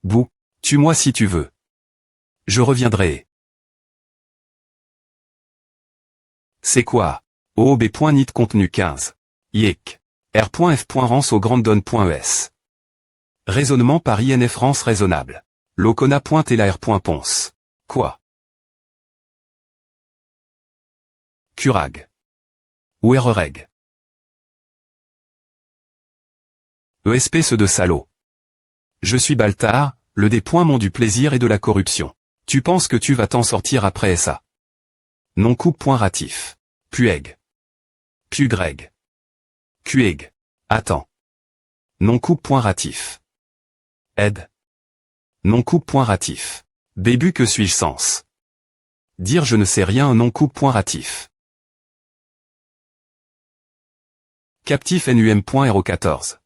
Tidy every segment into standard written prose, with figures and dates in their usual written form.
Bouh, tue-moi si tu veux. Je reviendrai. C'est quoi? OOB.NIT contenu 15. Yek. R.F.Rance au grandonne.es. Raisonnement par INF Rance raisonnable. Locona.telair.ponce. Quoi? Curag. Ouerereg. ESP ce de salaud. Je suis Baltard, le des points mon du plaisir et de la corruption. Tu penses que tu vas t'en sortir après ça? Non coupe point ratif. Pueg. Pugreg. Cueg. Attends. Non coupe point ratif. Aide. Non coupe point ratif. Bébu que suis-je sens? Dire je ne sais rien un non coupe point ratif. Captif NUM.RO14.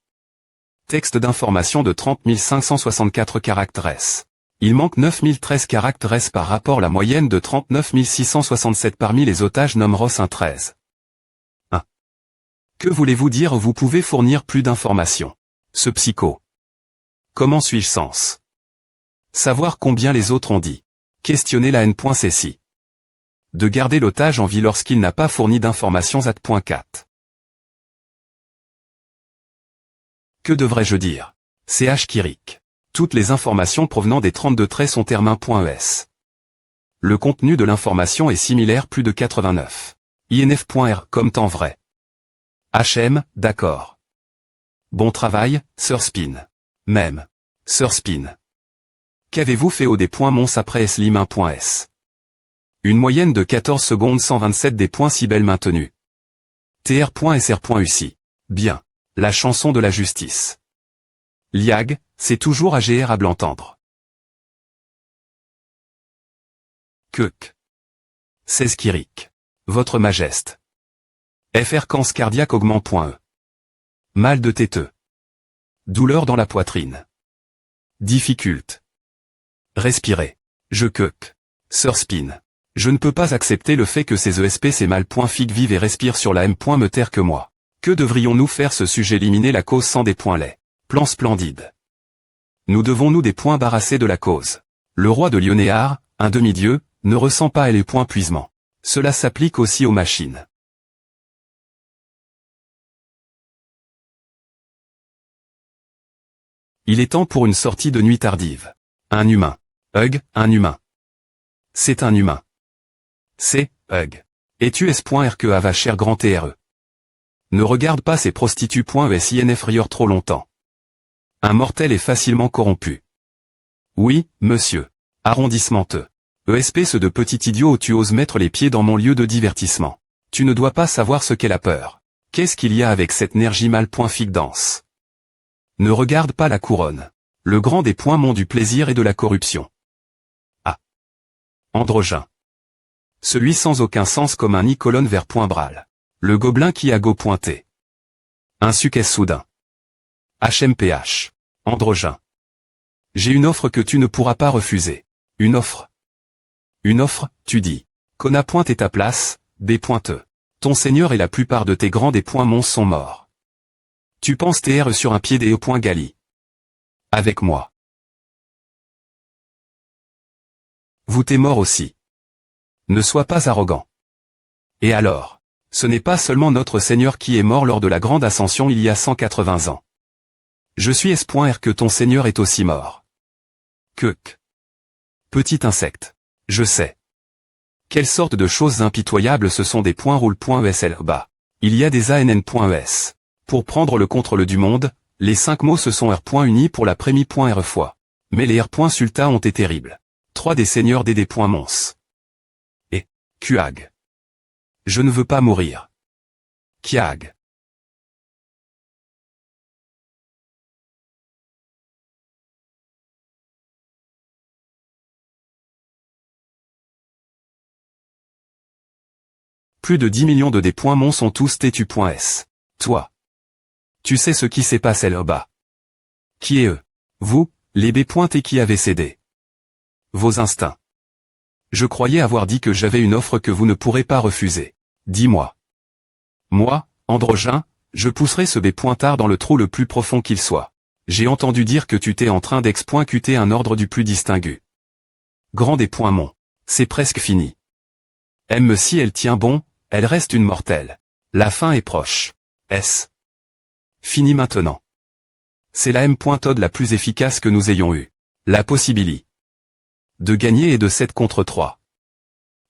Texte d'information de 30 564 caractères. Il manque 9013 caractères par rapport à la moyenne de 39 667 parmi les otages Nomros 1.13. 1. Que voulez-vous dire? Vous pouvez fournir plus d'informations. Ce psycho. Comment suis-je sens? Savoir combien les autres ont dit. Questionner la N.Ceci. De garder l'otage en vie lorsqu'il n'a pas fourni d'informations at.4. Que devrais-je dire? CH Kirik. Toutes les informations provenant des 32 traits sont termin.es. Le contenu de l'information est similaire plus de 89. INF.R comme temps vrai. HM, d'accord. Bon travail, Sir Spin. Même. Sir Spin. Qu'avez-vous fait au des points mons après slim1.s? Une moyenne de 14 secondes 127 des points si belle maintenue. tr.sr.uci. Bien. La chanson de la justice. Liag, c'est toujours agréable entendre. Keuk. 16 Kirik. Votre Majesté. Fréquence cardiaque augment.e. Mal de téteux. Douleur dans la poitrine. Difficulte. Respirer. Je keuk. Sir Spin. Je ne peux pas accepter le fait que ces ESP mal. Fig vivent et respirent sur la M. Me taire que moi. Que devrions-nous faire ce sujet? Éliminer la cause sans des points laids. Plan splendide. Nous devons-nous des points barrassés de la cause. Le roi de Lyonéar, un demi-dieu, ne ressent pas les points puisement. Cela s'applique aussi aux machines. Il est temps pour une sortie de nuit tardive. Un humain. Hug, un humain. C'est un humain. C'est, Hug. Es-tu S.R que va cher grand TRE. Ne regarde pas ces prostituts.ESINF rieur trop longtemps. Un mortel est facilement corrompu. Oui, monsieur. Arrondissement E. ESP ce de petit idiot où tu oses mettre les pieds dans mon lieu de divertissement. Tu ne dois pas savoir ce qu'est la peur. Qu'est-ce qu'il y a avec cette énergie mal. Fig danse. Ne regarde pas la couronne. Le grand des points mont du plaisir et de la corruption. Ah. Androgyn. Celui sans aucun sens comme un i-colonne vers point bral. Le gobelin qui a go pointé. Un succès soudain. HMPH. Androgyn. J'ai une offre que tu ne pourras pas refuser. Une offre. Une offre, tu dis. Kona pointe est ta place, B pointeux. Ton seigneur et la plupart de tes grands des points mons sont morts. Tu penses TR sur un pied des point gali. Avec moi. Vous t'es mort aussi. Ne sois pas arrogant. Et alors? Ce n'est pas seulement notre Seigneur qui est mort lors de la grande ascension il y a 180 ans. Je suis S.R que ton Seigneur est aussi mort. Keuk. Petit insecte. Je sais. Quelle sorte de choses impitoyables ce sont des points roule.esl bas. Il y a des ANN.es. Pour prendre le contrôle du monde, les 5 mots se sont R.unis pour la prémie.R fois. Mais les R.sulta ont été terribles. 3 des seigneurs des mons. Et, Kuag. Je ne veux pas mourir. Kiag. Plus de 10 millions de des points mons sont tous têtus.s. Toi. Tu sais ce qui s'est passé là-bas. Qui est eux? Vous, les B.T qui avez cédé. Vos instincts. Je croyais avoir dit que j'avais une offre que vous ne pourrez pas refuser. Dis-moi. Moi, Androgyn, je pousserai ce B. Pointard dans le trou le plus profond qu'il soit. J'ai entendu dire que tu t'es en train d'expoincuter un ordre du plus distingu. Grand des points mon. C'est presque fini. M si elle tient bon, elle reste une mortelle. La fin est proche. S. Fini maintenant. C'est la M.Od la plus efficace que nous ayons eue. La possibilité de gagner est de 7 contre 3.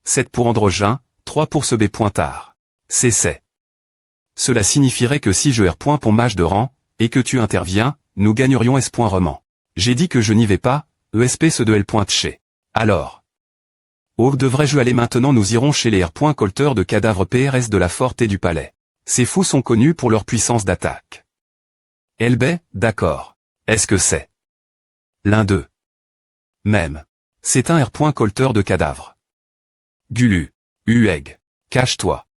7 pour Androgen, 3 pour ce B.Tard. C'est. Cela signifierait que si je R. Pon mage de rang, et que tu interviens, nous gagnerions S. Roman. J'ai dit que je n'y vais pas, ESP ce de L. Chez. Alors. Où devrais-je aller maintenant? Nous irons chez les R. Colteurs de cadavres PRS de la Forte et du Palais. Ces fous sont connus pour leur puissance d'attaque. LB, d'accord. Est-ce que c'est l'un d'eux? Même. C'est un R. Colteur de cadavres. Gulu. Ueg. Cache-toi.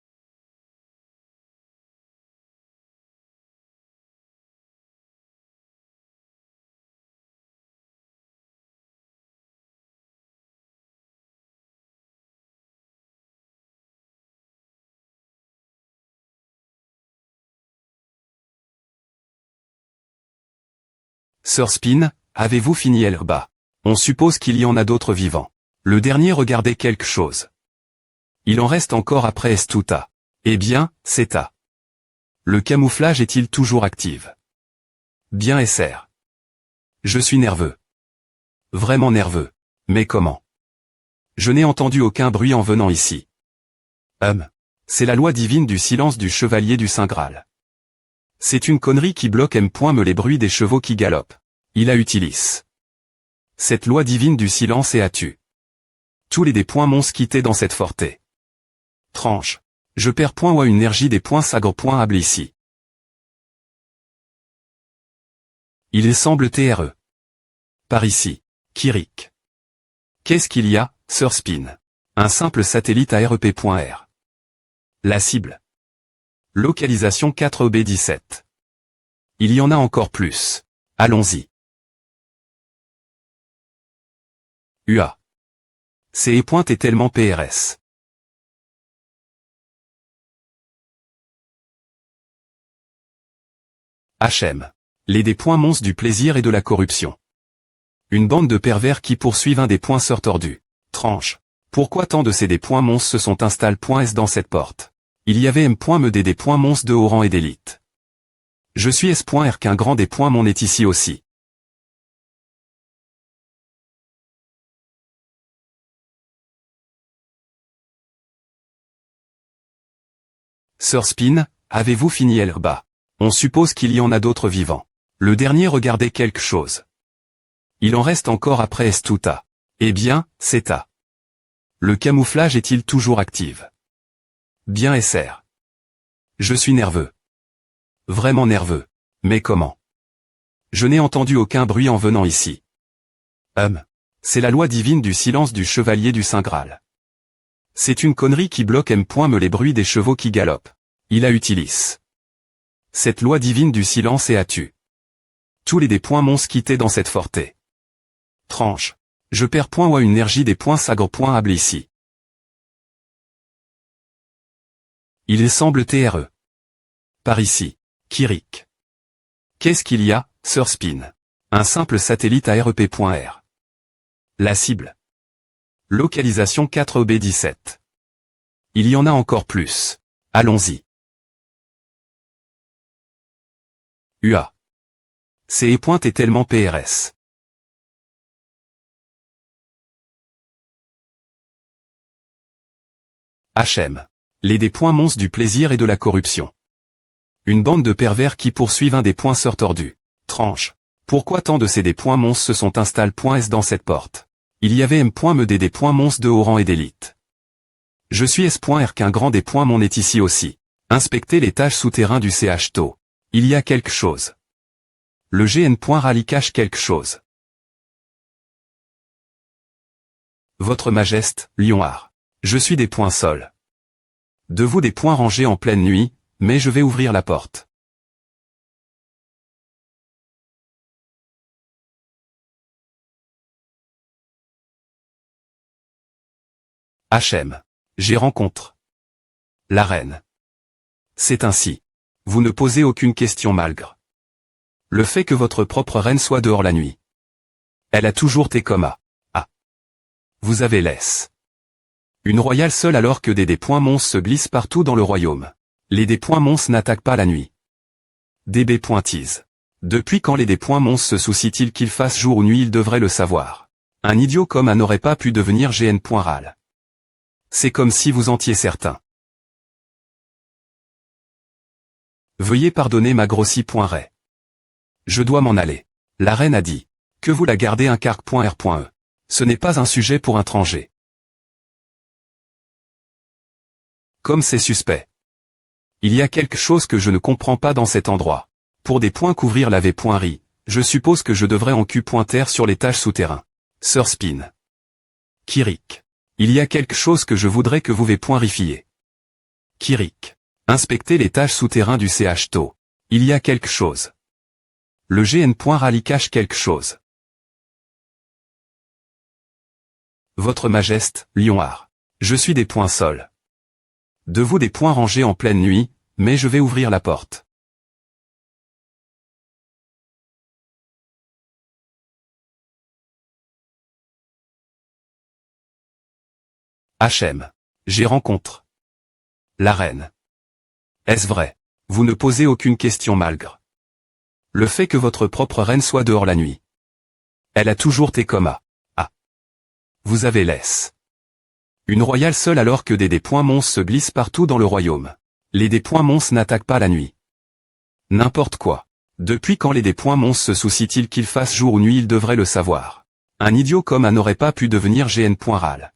Sir Spin, avez-vous fini Elba? On suppose qu'il y en a d'autres vivants. Le dernier regardait quelque chose. Il en reste encore après Estuta. Eh bien, c'est à. Le camouflage est-il toujours actif? Bien SR. Je suis nerveux. Vraiment nerveux. Mais comment? Je n'ai entendu aucun bruit en venant ici. C'est la loi divine du silence du chevalier du Saint Graal. C'est une connerie qui bloque me les bruits des chevaux qui galopent. Il a utilisé cette loi divine du silence et a tué tous les des points mons quittés dans cette forté. Tranche. Je perds point ou à une énergie des points sagre point able ici. Il semble TRE. Par ici. Kirik. Qu'est-ce qu'il y a, Sir Spin? Un simple satellite AREP.R. La cible. Localisation 4B17. Il y en a encore plus. Allons-y. UA. C'est pointe est tellement PRS. HM. Les des points monstres du plaisir et de la corruption. Une bande de pervers qui poursuivent un des points sœurs tordus. Tranche. Pourquoi tant de ces des points monstres se sont installés .s dans cette porte? Il y avait M.Me des points monstres de haut rang et d'élite. Je suis S.R qu'un grand des points mon est ici aussi. Sir Spin, avez-vous fini Elba? On suppose qu'il y en a d'autres vivants. Le dernier regardait quelque chose. Il en reste encore après Estuta. Eh bien, c'est à. Le camouflage est-il toujours actif? Bien SR. Je suis nerveux. Vraiment nerveux. Mais comment? Je n'ai entendu aucun bruit en venant ici. C'est la loi divine du silence du chevalier du Saint Graal. C'est une connerie qui bloque me les bruits des chevaux qui galopent. Il a utilisé cette loi divine du silence et a tué tous les des points mons quittés dans cette forté. Tranche. Je perds point ou à une énergie des points sagre point able ici. Il semble TRE. Par ici. Kirik. Qu'est-ce qu'il y a, Sir Spin? Un simple satellite AREP.R. La cible. Localisation 4B17. Il y en a encore plus. Allons-y. UA. C'est pointe est tellement PRS. HM. Les des points monstres du plaisir et de la corruption. Une bande de pervers qui poursuivent un des points sœurs tordus. Tranche. Pourquoi tant de ces des points monstres se sont installés .s dans cette porte? Il y avait M.Me des points monstres de haut rang et d'élite. Je suis S.R qu'un grand des points mon est ici aussi. Inspectez l'étage souterrain du CHTO. Il y a quelque chose. Le GN.Rally cache quelque chose. Votre Majesté, Lionard. Je suis des points sols. De vous des points rangés en pleine nuit, mais je vais ouvrir la porte. HM. J'ai rencontre la reine. C'est ainsi. Vous ne posez aucune question malgré Le fait que votre propre reine soit dehors la nuit. Elle a toujours été comme A. Ah. Vous avez laisse. Une royale seule alors que des monstres se glissent partout dans le royaume. Les monstres n'attaquent pas la nuit. DB pointise. Depuis quand les monstres se soucient-ils qu'il fasse jour ou nuit? Ils devraient le savoir. Un idiot comme A n'aurait pas pu devenir GN.RAL. C'est comme si vous entiez certain. Veuillez pardonner ma grossie.ray. Je dois m'en aller. La reine a dit. Que vous la gardez un carc.r.e. Ce n'est pas un sujet pour un étranger. Comme c'est suspect. Il y a quelque chose que je ne comprends pas dans cet endroit. Pour des points couvrir la v.ri, je suppose que je devrais en q.terre sur les tâches souterrains. Sir Spin. Kirik. Il y a quelque chose que je voudrais que vous v.rifiez. Kirik. Inspectez les tâches souterrains du CHTO. Il y a quelque chose. Le GN.RAL y cache quelque chose. Votre Majesté, Lionard. Je suis des points sols. De vous des points rangés en pleine nuit, mais je vais ouvrir la porte. HM. J'ai rencontre. La reine. Est-ce vrai? Vous ne posez aucune question malgré le fait que votre propre reine soit dehors la nuit. Elle a toujours été comme A. Ah. Vous avez laisse. Une royale seule alors que des monstres se glissent partout dans le royaume. Les monstres n'attaquent pas la nuit. N'importe quoi. Depuis quand les monstres se soucient-ils qu'il fasse jour ou nuit? Ils devraient le savoir. Un idiot comme A n'aurait pas pu devenir GN.RAL.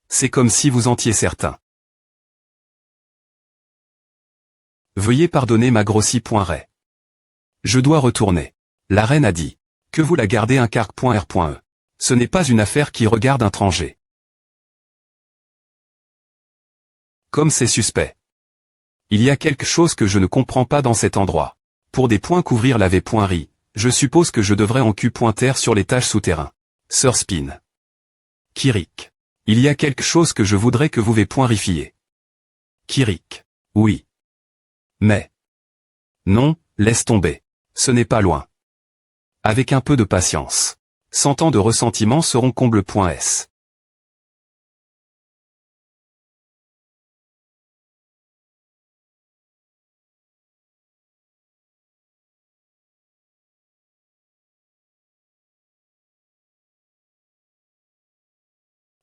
C'est comme si vous entiez certain. Veuillez pardonner ma grossie.ray. Je dois retourner. La reine a dit. Que vous la gardez un carc.r.e. Ce n'est pas une affaire qui regarde un étranger. Comme c'est suspect. Il y a quelque chose que je ne comprends pas dans cet endroit. Pour des points couvrir la v.ri, je suppose que je devrais en q.terre sur les tâches souterrains. Sir Spin. Kirik. Il y a quelque chose que je voudrais que vous v.rifiez. Kirik. Oui. Mais. Non, laisse tomber. Ce n'est pas loin. Avec un peu de patience. 100 ans de ressentiment seront comble.s.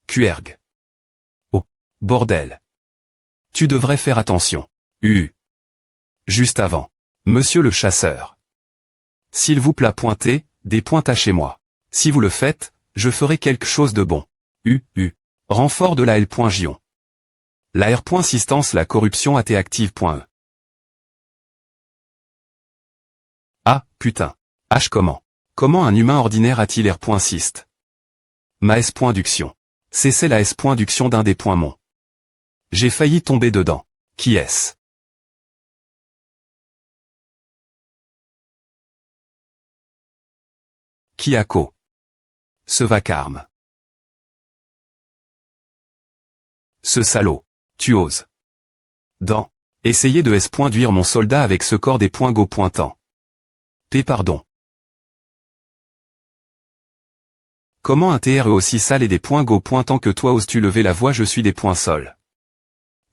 Querg. Oh, bordel. Tu devrais faire attention. Juste avant. Monsieur le chasseur. S'il vous plaît pointez, des points à chez moi. Si vous le faites, je ferai quelque chose de bon. Renfort de la L.Gion. La R.Sistance la corruption a été active.e. Ah, putain. H comment? Comment un humain ordinaire a-t-il R.Sist? Ma S.Duction. C'est la S.Duction d'un des points mon. J'ai failli tomber dedans. Qui est-ce? Kiako. Ce vacarme. Ce salaud. Tu oses. Essayez de S.duire mon soldat avec ce corps des points go pointant. Pardon. Comment un TRE aussi sale et des points go pointant que toi oses-tu lever la voix? Je suis des points sols.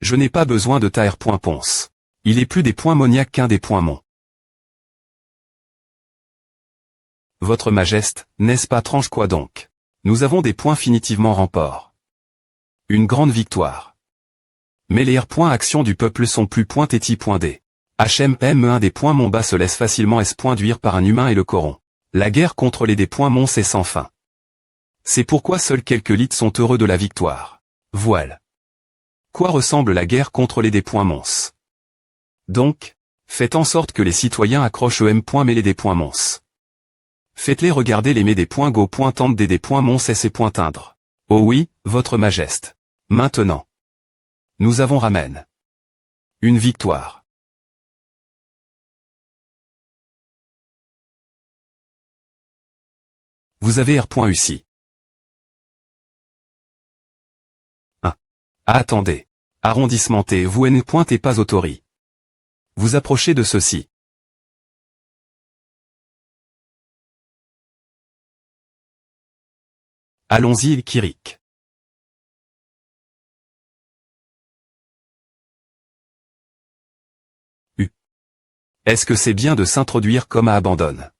Je n'ai pas besoin de ta R.Ponce. Il est plus des points moniaques qu'un des points mon. Votre Majesté, n'est-ce pas tranche quoi donc? Nous avons des points finitivement remport. Une grande victoire. Mais les R.actions du peuple sont plus .D. HMM1 des points mon bas se laisse facilement S.duire par un humain et le corrompt. La guerre contre les mons est sans fin. C'est pourquoi seuls quelques lites sont heureux de la victoire. Voile. Quoi ressemble la guerre contre les mons? Donc, faites en sorte que les citoyens accrochent M. mais les mons. Faites-les regarder les go tente des mons et pointeindre. Oh oui, votre Majesté. Maintenant. Nous avons ramène. Une victoire. Vous avez R.UCI. Ah, attendez. Arrondissement T. Vous N. Et pas autori. Vous approchez de ceci. Allons-y, Kirik. Est-ce que c'est bien de s'introduire comme à Abandonne?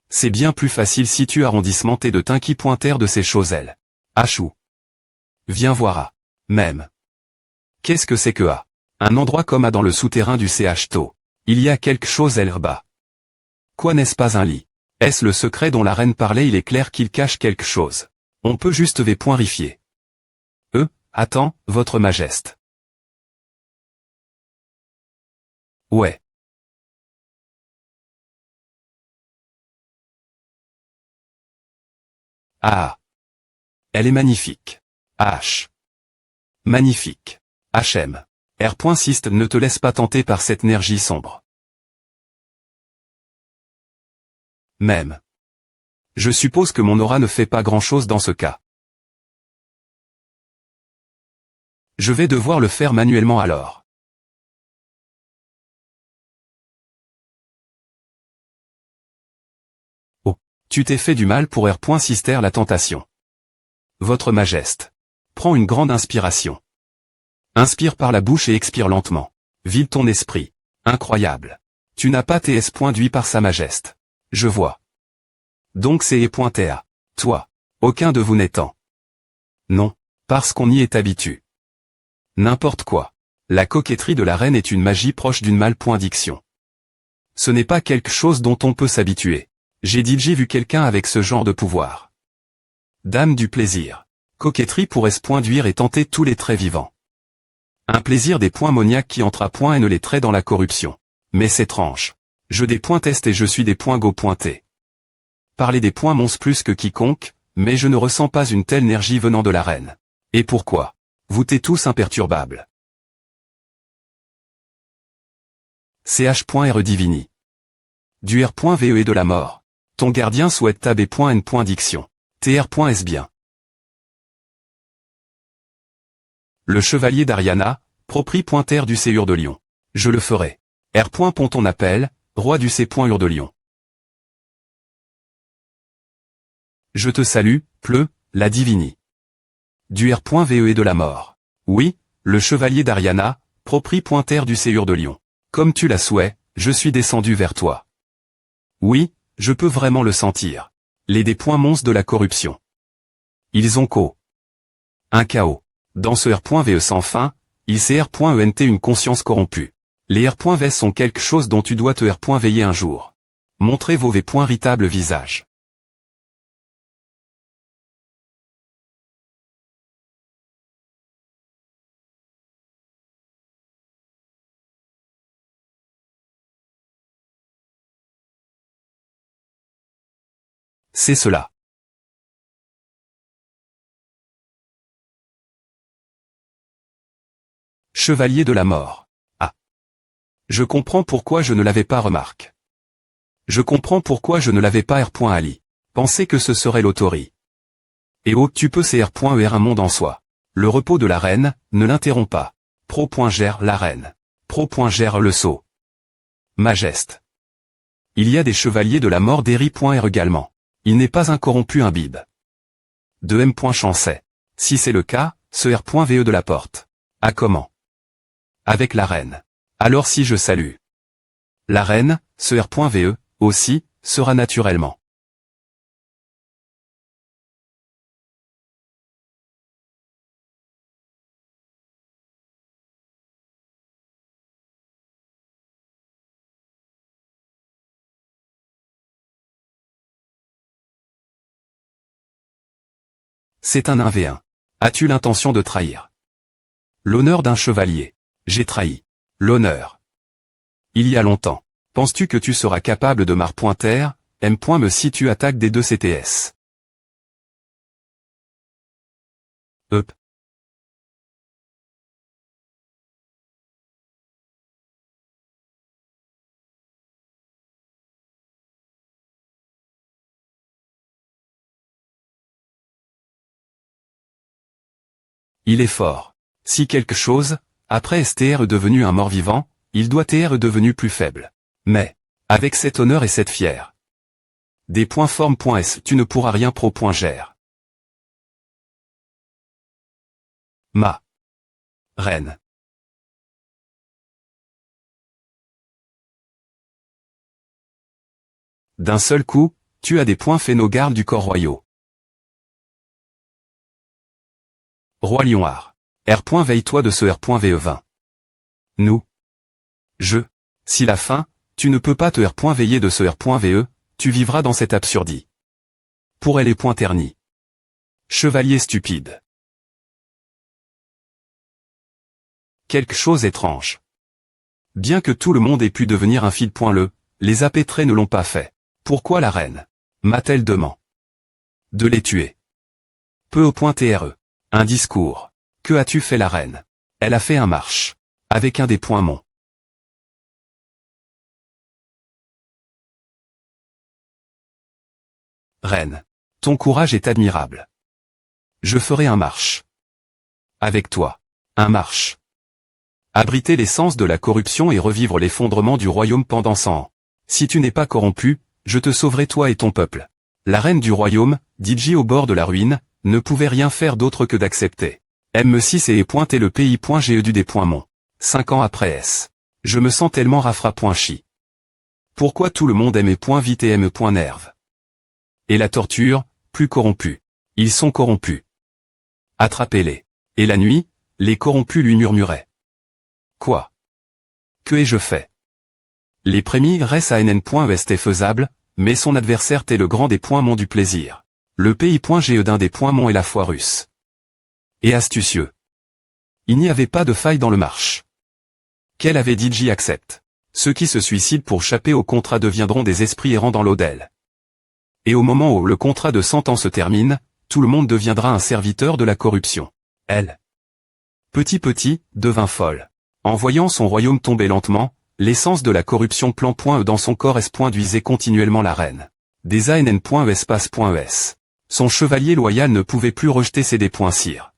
C'est bien plus facile si tu arrondissement T de Tinky Pointer de ces choses elles. Achou. Viens voir A. Même. Qu'est-ce que c'est que A? Un endroit comme A dans le souterrain du CH-TO. Il y a quelque chose là-bas. Quoi n'est-ce pas un lit? Est-ce le secret dont la reine parlait? Il est clair qu'il cache quelque chose. On peut juste vérifier. Attends, votre majesté. Ouais. Ah. Elle est magnifique. H. Magnifique. HM. R.Sist ne te laisse pas tenter par cette énergie sombre. Même. Je suppose que mon aura ne fait pas grand-chose dans ce cas. Je vais devoir le faire manuellement alors. Oh, tu t'es fait du mal pour R.Sister la tentation. Votre majesté. Prends une grande inspiration. Inspire par la bouche et expire lentement. Vide ton esprit. Incroyable. Tu n'as pas tes S.d'huile par sa majesté. Je vois. Donc c'est E.TA. Toi. Aucun de vous n'étant. Non, parce qu'on y est habitué. N'importe quoi. La coquetterie de la reine est une magie proche d'une malédiction. Ce n'est pas quelque chose dont on peut s'habituer. J'ai vu quelqu'un avec ce genre de pouvoir. Dame du plaisir. Coquetterie pour S.d'huile et tenter tous les traits vivants. Un plaisir des points moniaques qui entre à point et ne les traits dans la corruption. Mais c'est étrange. Je des points test et je suis des points go pointés. Parler des points monstres plus que quiconque, mais je ne ressens pas une telle énergie venant de la reine. Et pourquoi? Vous t'es tous imperturbables. CH.R Divini. Du R.VE et de la mort. Ton gardien souhaite ta B.N. Diction. TR.S bien. Le chevalier d'Ariana, propri.R du C. de Lion. Je le ferai. R. Ponton appelle, roi du C. de Lion. Je te salue, Pleu, la Divini. Du R.VE et de la mort. Oui, le chevalier d'Ariana, propri.R du C. de Lion. Comme tu l'as souhait, je suis descendu vers toi. Oui, je peux vraiment le sentir. Les des points monstres de la corruption. Ils ont un chaos. Dans ce R.VE sans fin, il c'est R.ENT une conscience corrompue. Les R.V sont quelque chose dont tu dois te R.veiller un jour. Montrez vos V.ritables visages. C'est cela. Chevalier de la mort. Ah. Je comprends pourquoi je ne l'avais pas remarqué. Je comprends pourquoi je ne l'avais pas R.Ali. Pensez que ce serait l'autori. Et oh, tu peux c'est R.ER un monde en soi. Le repos de la reine, ne l'interrompt pas. Pro.gère la reine. Pro.gère le sceau. Majesté. Il y a des chevaliers de la mort d'Eri.R également. Il n'est pas incorrompu imbibe. De M. Chancet. Si c'est le cas, ce R.VE de la porte. À comment? Avec la reine. Alors si je salue. La reine, ce R.VE, aussi, sera naturellement. C'est un 1v1. As-tu l'intention de trahir l'honneur d'un chevalier? J'ai trahi l'honneur. Il y a longtemps. Penses-tu que tu seras capable de m'arpointer, M. me si tu attaques des deux CTS? Up. Il est fort. Si quelque chose, après STR est devenu un mort-vivant, il doit être devenu plus faible. Mais, avec cet honneur et cette fière. Des points forme.s tu ne pourras rien pro.gère. Ma reine. D'un seul coup, tu as des points fait nos gardes du corps royaux. Roi lion art. R. Veille-toi de ce R.VE20. Nous. Je. Si la fin, tu ne peux pas te veiller de ce R.VE, tu vivras dans cette absurdie. Pour elle est point terni. Chevalier stupide. Quelque chose étrange. Bien que tout le monde ait pu devenir un fil. Les apêtrés ne l'ont pas fait. Pourquoi la reine m'a-t-elle demandé de les tuer? Peu au point TRE. Un discours. Que as-tu fait la reine? Elle a fait un marche. Avec un des points mon. Reine. Ton courage est admirable. Je ferai un marche. Avec toi. Un marche. Abriter l'essence de la corruption et revivre l'effondrement du royaume pendant 100 ans. Si tu n'es pas corrompu, je te sauverai toi et ton peuple. La reine du royaume, Diji au bord de la ruine, ne pouvait rien faire d'autre que d'accepter. M6 et pointé le pays. J'ai du des points mon. 5 ans après S. Je me sens tellement rafra.chi. Pourquoi tout le monde aime vite et M.nerve? Et la torture, plus corrompus. Ils sont corrompus. Attrapez-les. Et la nuit, les corrompus lui murmuraient. Quoi? Que ai-je fait? Les prémis restent à NN.est est faisable, mais son adversaire est le grand des points mon du plaisir. Le pays.ge d'un des points mon et la foi russe. Et astucieux. Il n'y avait pas de faille dans le marche. Quel avait Diji accepte? Ceux qui se suicident pour chapper au contrat deviendront des esprits errants dans l'Odel. Et au moment où le contrat de 100 ans se termine, tout le monde deviendra un serviteur de la corruption. Elle. Petit devint folle. En voyant son royaume tomber lentement, l'essence de la corruption dans son corps duisait continuellement la reine. Des ANN.espace.es. Son chevalier loyal ne pouvait plus rejeter ses des.cire.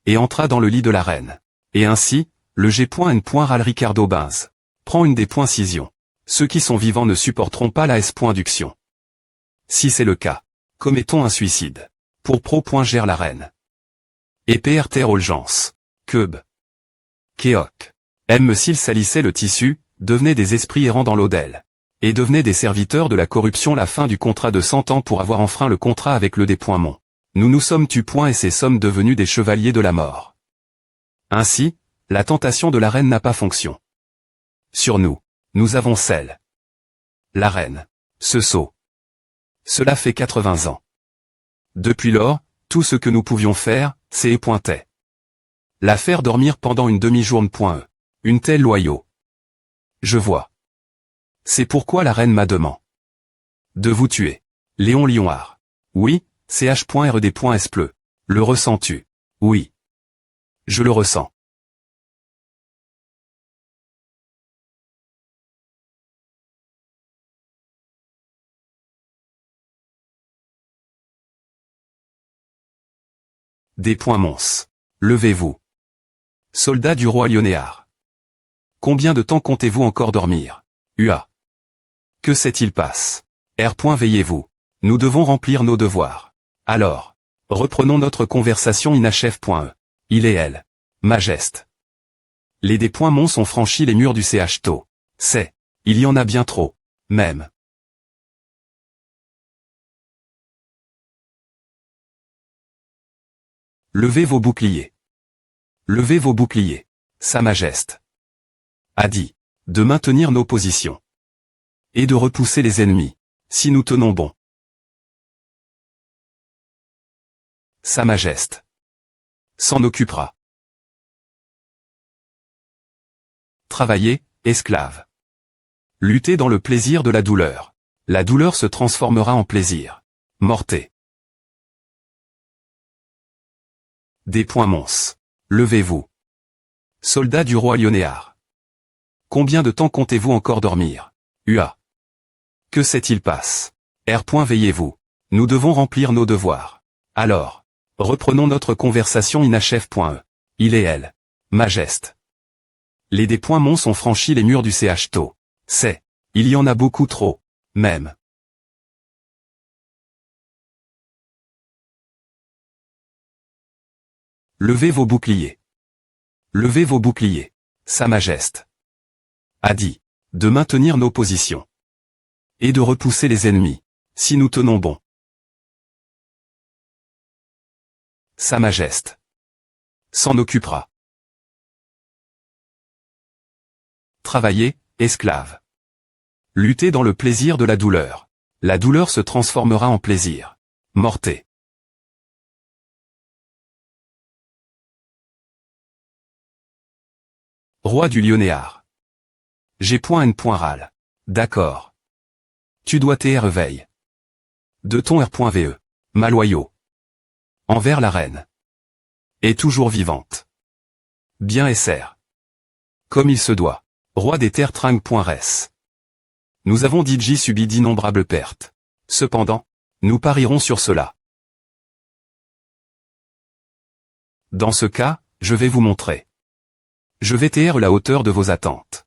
Et entra dans le lit de la reine. Et ainsi, le G.N. râle Ricardo Binz. Prend une des.cision. Ceux qui sont vivants ne supporteront pas la S.duction. Si c'est le cas, commettons un suicide. Pour pro.gère la reine. Et PRT Olgence. Keub. Keok. M. S'ils salissaient le tissu, devenaient des esprits errants dans l'Odel. Et devenaient des serviteurs de la corruption. La fin du contrat de 100 ans pour avoir enfreint le contrat avec le des.mon. Nous sommes et ces sommes devenus des chevaliers de la mort. Ainsi, la tentation de la reine n'a pas fonction. Sur nous, nous avons celle. La reine. Ce sot. Cela fait 80 ans. Depuis lors, tout ce que nous pouvions faire, c'est épointer. La faire dormir pendant une demi-journée. Une telle loyau. Je vois. C'est pourquoi la reine m'a demandé de vous tuer. Léon Lionard. Oui, ch.red.spleu. Le ressens-tu? Oui. Je le ressens. Des points mons. Levez-vous. Soldats du roi Lionéard. Combien de temps comptez-vous encore dormir? UA. Que s'est-il passe? R. Veillez-vous. Nous devons remplir nos devoirs. Alors. Reprenons notre conversation inachève.e. Il et elle. Majeste. Les des points mons ont franchi les murs du CHTO. C'est. Il y en a bien trop. Même. Levez vos boucliers. Levez vos boucliers. Sa Majeste a dit de maintenir nos positions et de repousser les ennemis, si nous tenons bon. Sa Majeste s'en occupera. Travailler, esclave. Lutter dans le plaisir de la douleur. La douleur se transformera en plaisir. Mortez. Des points mons. Levez-vous. Soldats du roi Lionéard. Combien de temps comptez-vous encore dormir? UA. Que s'est-il passe? R. Veillez-vous. Nous devons remplir nos devoirs. Alors. Reprenons notre conversation inachève.e. Il et elle. Majeste. Les des points mons ont franchi les murs du CHTO. C'est. Il y en a beaucoup trop. Même. Levez vos boucliers. Levez vos boucliers. Sa Majesté a dit de maintenir nos positions et de repousser les ennemis, si nous tenons bon. Sa Majesté s'en occupera. Travailler, esclave. Lutter dans le plaisir de la douleur. La douleur se transformera en plaisir. Mortez. Roi du Lionéard. J'ai point n point râle. D'accord. Tu dois veille. De ton R.ve. Maloyau. Envers la reine. Et toujours vivante. Bien et serre. Comme il se doit. Roi des terres Trang.res. Nous avons DJ subi d'innombrables pertes. Cependant, nous parierons sur cela. Dans ce cas, je vais vous montrer. Je vais taire la hauteur de vos attentes.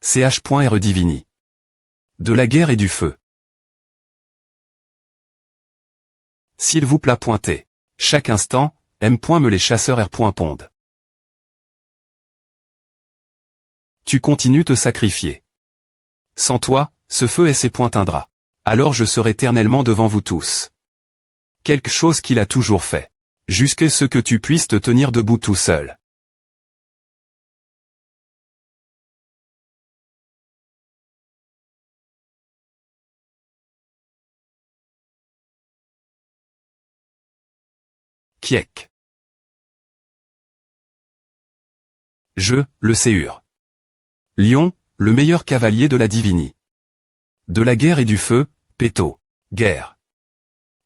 Ch.re Divini. De la guerre et du feu. S'il vous plaît pointer. Chaque instant, M. me les chasseurs R. pondent. Tu continues te sacrifier. Sans toi, ce feu et ses pointeindra. Alors je serai éternellement devant vous tous. Quelque chose qu'il a toujours fait. Jusqu'à ce que tu puisses te tenir debout tout seul. Kiek. Je, le Séur. Lion, le meilleur cavalier de la Divini. De la guerre et du feu, Péto. Guerre.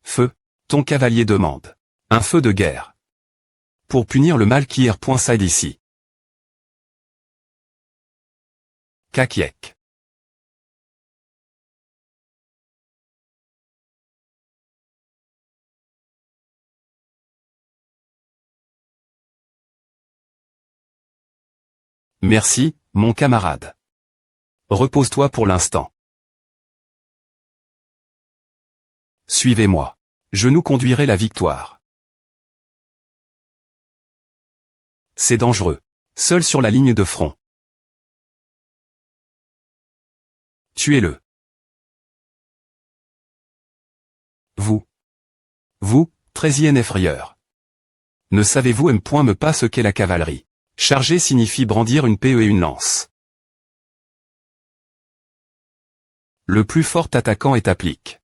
Feu, ton cavalier demande. Un feu de guerre. Pour punir le mal qui R.side ici. Kakiek. Merci, mon camarade. Repose-toi pour l'instant. Suivez-moi. Je nous conduirai la victoire. C'est dangereux. Seul sur la ligne de front. Tuez-le. Vous, très effrayeur. Ne savez-vous me pas ce qu'est la cavalerie? Charger signifie brandir une PE et une lance. Le plus fort attaquant est applique.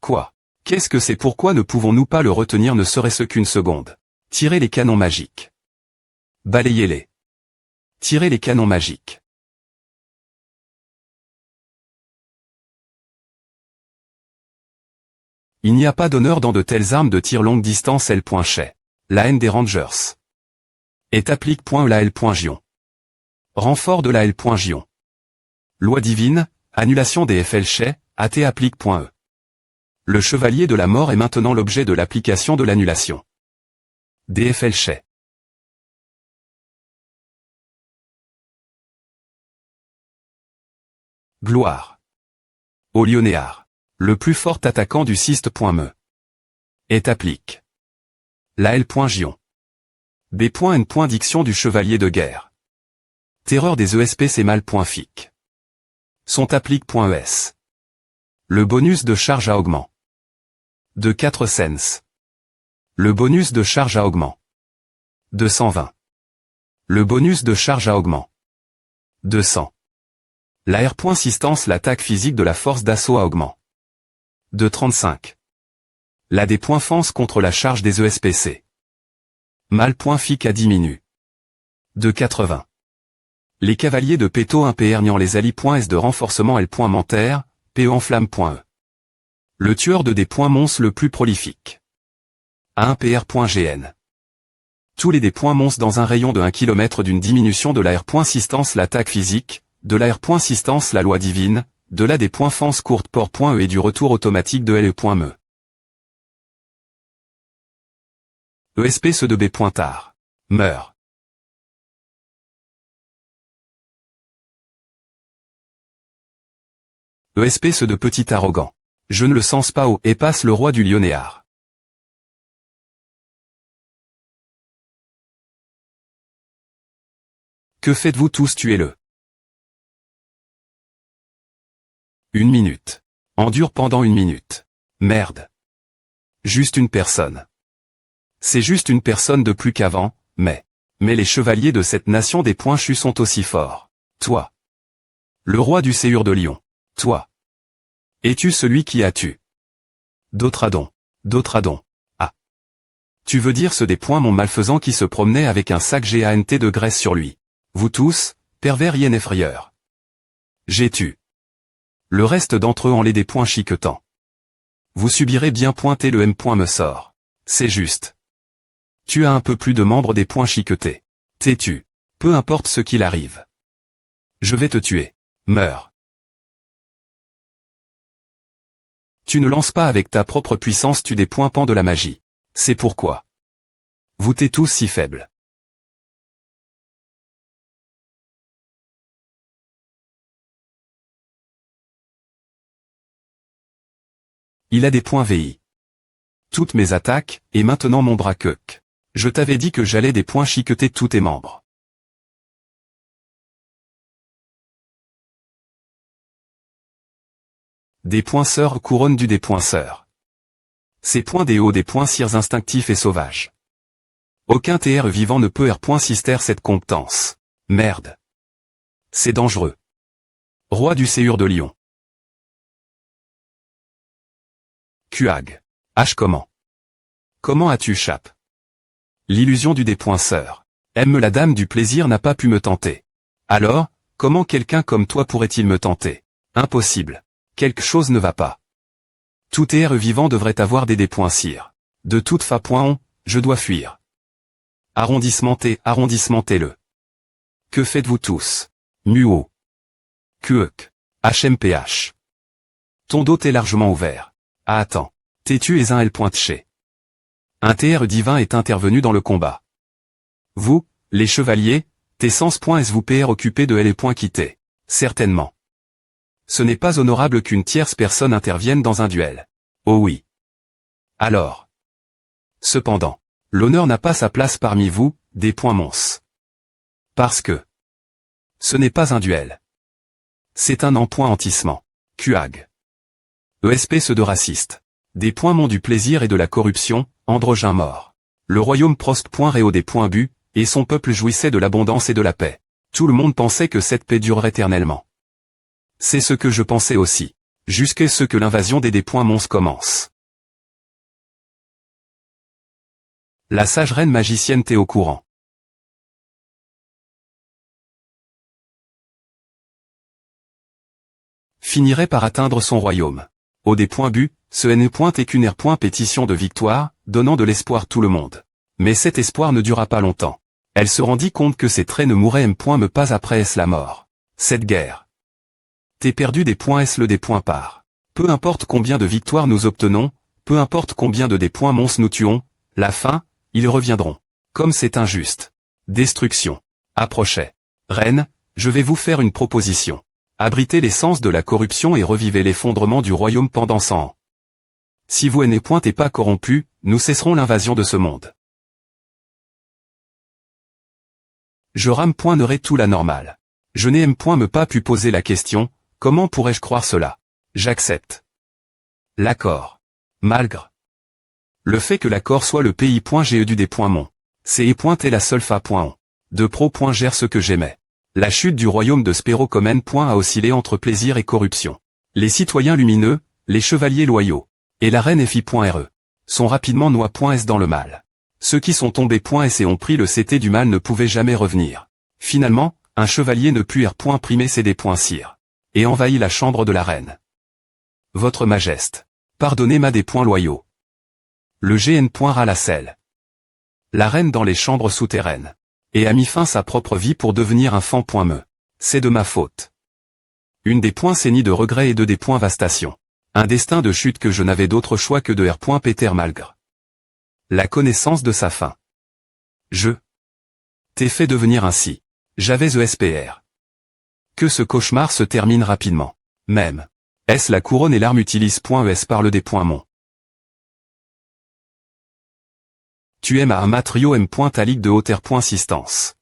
Quoi? Qu'est-ce que c'est? Pourquoi ne pouvons-nous pas le retenir ne serait-ce qu'une seconde? Tirez les canons magiques. Balayez-les. Tirez les canons magiques. Il n'y a pas d'honneur dans de telles armes de tir longue distance L.Chet. La haine des Rangers. Est applique.la L.Gion. Renfort de la L.Gion. Loi divine, annulation des FL.Chet, AT applique.e. Le chevalier de la mort est maintenant l'objet de l'application de l'annulation. DFL.Chet. Gloire. Au Lionéard. Le plus fort attaquant du Siste.me. Est applique. La L.Gion. B.N. Diction du chevalier de guerre. Terreur des ESPC mal.fic. Sont applique.es. Le bonus de charge à augment. De 4 cents. Le bonus de charge à augment. De 120. Le bonus de charge à augment. De 100. La R.Sistance l'attaque physique de la force d'assaut à augment. De 35. La des points fence contre la charge des ESPC. Mal.fic à diminue. De 80. Les cavaliers de Péto 1 PR niant les allies.s de renforcement L.Mentaire, PE en flamme.e. Le tueur de des points monstres le plus prolifique. A1 PR.gn. Tous les des points monstres dans un rayon de 1 km d'une diminution de la R.Sistance l'attaque physique, de la R.Sistance la loi divine, de la des points fence courte port.e et du retour automatique de LE.me. ESP ceux de B pointard. Meurt. ESP ceux de petit arrogant. Je ne le sens pas haut et passe le roi du lionéard. Que faites-vous tous, tuez-le. 1 minute. Endure pendant 1 minute. Merde. Juste une personne. C'est juste une personne de plus qu'avant, mais les chevaliers de cette nation des poinchus sont aussi forts. Toi. Le roi du séur de Lyon. Toi. Es-tu celui qui a tué? D'autradon. Ah. Tu veux dire ceux des poings mon malfaisant qui se promenait avec un sac GANT de graisse sur lui. Vous tous, pervers yen effrayeurs. J'ai tué. Le reste d'entre eux en les des poings chiquetants. Vous subirez bien pointer le M. me sort. C'est juste. Tu as un peu plus de membres des poings chiquetés. T'es-tu. Peu importe ce qu'il arrive. Je vais te tuer. Meurs. Tu ne lances pas avec ta propre puissance tu des poings pans de la magie. C'est pourquoi. Vous t'es tous si faibles. Il a des points VI. Toutes mes attaques, et maintenant mon bras queuque. Je t'avais dit que j'allais des points chiqueter tous tes membres. Des poinçeurs couronne du des poinçeurs. Ces points des hauts des points cires instinctifs et sauvages. Aucun TR vivant ne peut R.sister cette compétence. Merde. C'est dangereux. Roi du séur de Lyon. Kuag. H comment? Comment as-tu chape? L'illusion du dépoinceur. Aime la dame du plaisir n'a pas pu me tenter. Alors, comment quelqu'un comme toi pourrait-il me tenter? Impossible. Quelque chose ne va pas. Tout TR vivant devrait avoir des dépoincires. De toute façon, je dois fuir. Arrondissementez-le. Que faites-vous tous? Muo. Kuek. HMPH. Ton dos est largement ouvert. Ah attends. T'es-tu es un L. chez. Un TR divin est intervenu dans le combat. Vous, les chevaliers, tes sens vous PR occupés de L et quittés. Certainement. Ce n'est pas honorable qu'une tierce personne intervienne dans un duel. Oh oui. Alors. Cependant, l'honneur n'a pas sa place parmi vous, des points mons. Parce que. Ce n'est pas un duel. C'est un empointissement. Kuag. ESP ceux de racistes. Des points monts du plaisir et de la corruption, androgyne mort. Le royaume réau des points bu, et son peuple jouissait de l'abondance et de la paix. Tout le monde pensait que cette paix durerait éternellement. C'est ce que je pensais aussi. Jusqu'à ce que l'invasion des points mons commence. La sage reine magicienne t'est au courant. Finirait par atteindre son royaume. Au des points bu, ce N est qu'une pétition de victoire, donnant de l'espoir tout le monde. Mais cet espoir ne dura pas longtemps. Elle se rendit compte que ses traits ne mourraient me pas après la mort. Cette guerre. T'es perdu des points le des points par. Peu importe combien de victoires nous obtenons, peu importe combien de des points mons nous tuons, la fin, ils reviendront. Comme c'est injuste. Destruction. Approchait. Reine, je vais vous faire une proposition. Abritez l'essence de la corruption et revivez l'effondrement du royaume pendant 100 ans. Si vous n'êtes pas corrompu, nous cesserons l'invasion de ce monde. Je n'aurai tout la normale. Je n'ai pas pu poser la question, comment pourrais-je croire cela? J'accepte. L'accord. Malgré le fait que l'accord soit le pays .ge du des points mon. C'est est la seule fa .on. De pro gère ce que j'aimais. La chute du royaume de Spérocomen a oscillé entre plaisir et corruption. Les citoyens lumineux, les chevaliers loyaux, et la reine FI.re, sont rapidement noix.s dans le mal. Ceux qui sont tombés .s et ont pris le CT du mal ne pouvaient jamais revenir. Finalement, un chevalier ne put primer ses des cire. Et envahit la chambre de la reine. Votre Majesté, pardonnez-moi des points loyaux. Le GN. Ralacelle. La reine dans les chambres souterraines. Et a mis fin sa propre vie pour devenir un fan. Me. C'est de ma faute. Une des points saignit de regret et des points vastation. Un destin de chute que je n'avais d'autre choix que de Peter malgré. La connaissance de sa fin. Je t'ai fait devenir ainsi. J'avais ESPR. Que ce cauchemar se termine rapidement. Même. S la couronne et l'arme utilise.es parle des points mon. Tu aimes à un matrio m. Ta ligue de hauteur.assistance.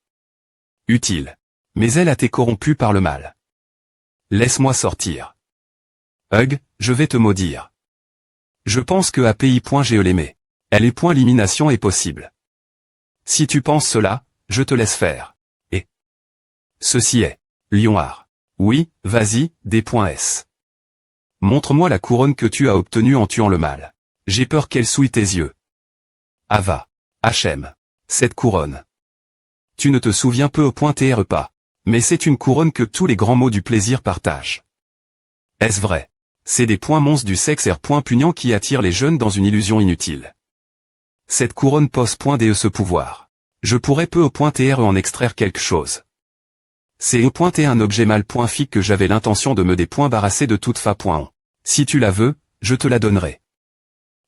Utile. Mais elle a été corrompue par le mal. Laisse-moi sortir. Hug, je vais te maudire. Je pense que API.ge l'aimait. Elle est point élimination est possible. Si tu penses cela, je te laisse faire. Et ceci est. Lionard. Oui, vas-y, D.S. Montre-moi la couronne que tu as obtenue en tuant le mal. J'ai peur qu'elle souille tes yeux. Ava. HM. Cette couronne. Tu ne te souviens peu au point TR pas. Mais c'est une couronne que tous les grands mots du plaisir partagent. Est-ce vrai? C'est des points monstres du sexe R. Pugnant qui attirent les jeunes dans une illusion inutile. Cette couronne pose .de ce pouvoir. Je pourrais peu au point TR en extraire quelque chose. C'est au point T un objet mal .fic que j'avais l'intention de me débarrasser de toute fa.on. Si tu la veux, je te la donnerai.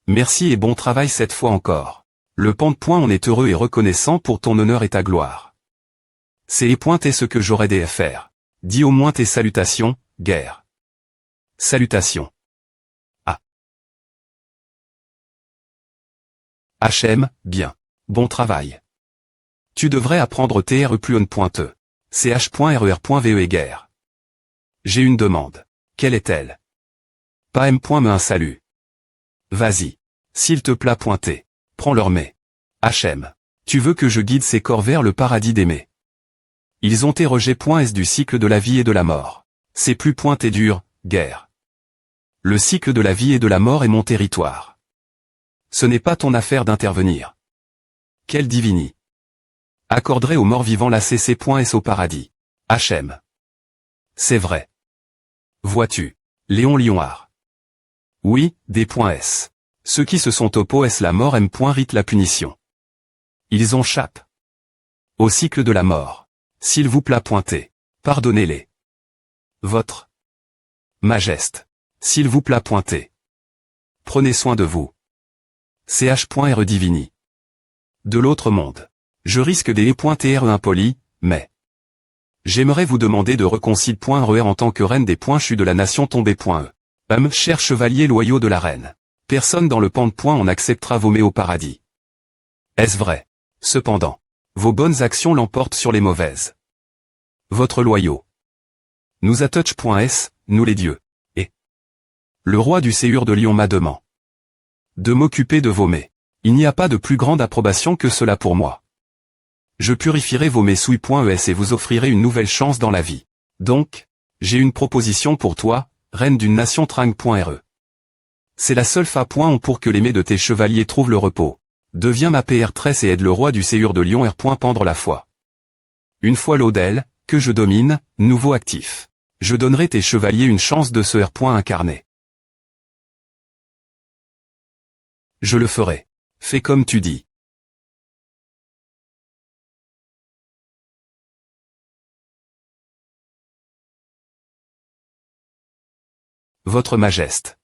Merci et bon travail cette fois encore. Le on est heureux et reconnaissant pour ton honneur et ta gloire. C'est et ce que j'aurais dû faire. Dis au moins tes salutations, guerre. Salutations. A. HM, bien. Bon travail. Tu devrais apprendre TRE plus on.e. ch.rer.ve et guerre. J'ai une demande. Quelle est-elle? Pas m. Me un salut. Vas-y. S'il te plaît pointer. Prends leur mets. HM. Tu veux que je guide ces corps vers le paradis d'aimer. Ils ont érogé .s du cycle de la vie et de la mort. C'est plus et dur, guerre. Le cycle de la vie et de la mort est mon territoire. Ce n'est pas ton affaire d'intervenir. Quel divini. Accorderait aux morts vivants la CC.S au paradis. HM. C'est vrai. Vois-tu. Léon Lionard. Oui, D.S. Ceux qui se sont opposés la mort m. Rite la punition. Ils ont chape. Au cycle de la mort. S'il vous plaît pointer. Pardonnez-les. Votre Majeste. S'il vous plaît pointer. Prenez soin de vous. ch.re divini. De l'autre monde. Je risque des .re impolis, mais j'aimerais vous demander de reconcile.re en tant que reine des .chu de la nation tombée.e. Cher chevalier loyaux de la reine. Personne dans le on acceptera vos mets au paradis. Est-ce vrai? Cependant, vos bonnes actions l'emportent sur les mauvaises. Votre loyau. Nous a touch.s, nous les dieux. Et le roi du séjour de Lyon m'a demandé de m'occuper de vos mets. Il n'y a pas de plus grande approbation que cela pour moi. Je purifierai vos mets souilles.es et vous offrirai une nouvelle chance dans la vie. Donc, j'ai une proposition pour toi, reine d'une nation trang.re. C'est la seule fa.on pour que les mets de tes chevaliers trouvent le repos. Deviens ma PR13 et aide le roi du séjour de Lyon R. Pendre la foi. Une fois l'Odel, que je domine, nouveau actif. Je donnerai tes chevaliers une chance de ce R. Incarné. Je le ferai. Fais comme tu dis. Votre Majeste.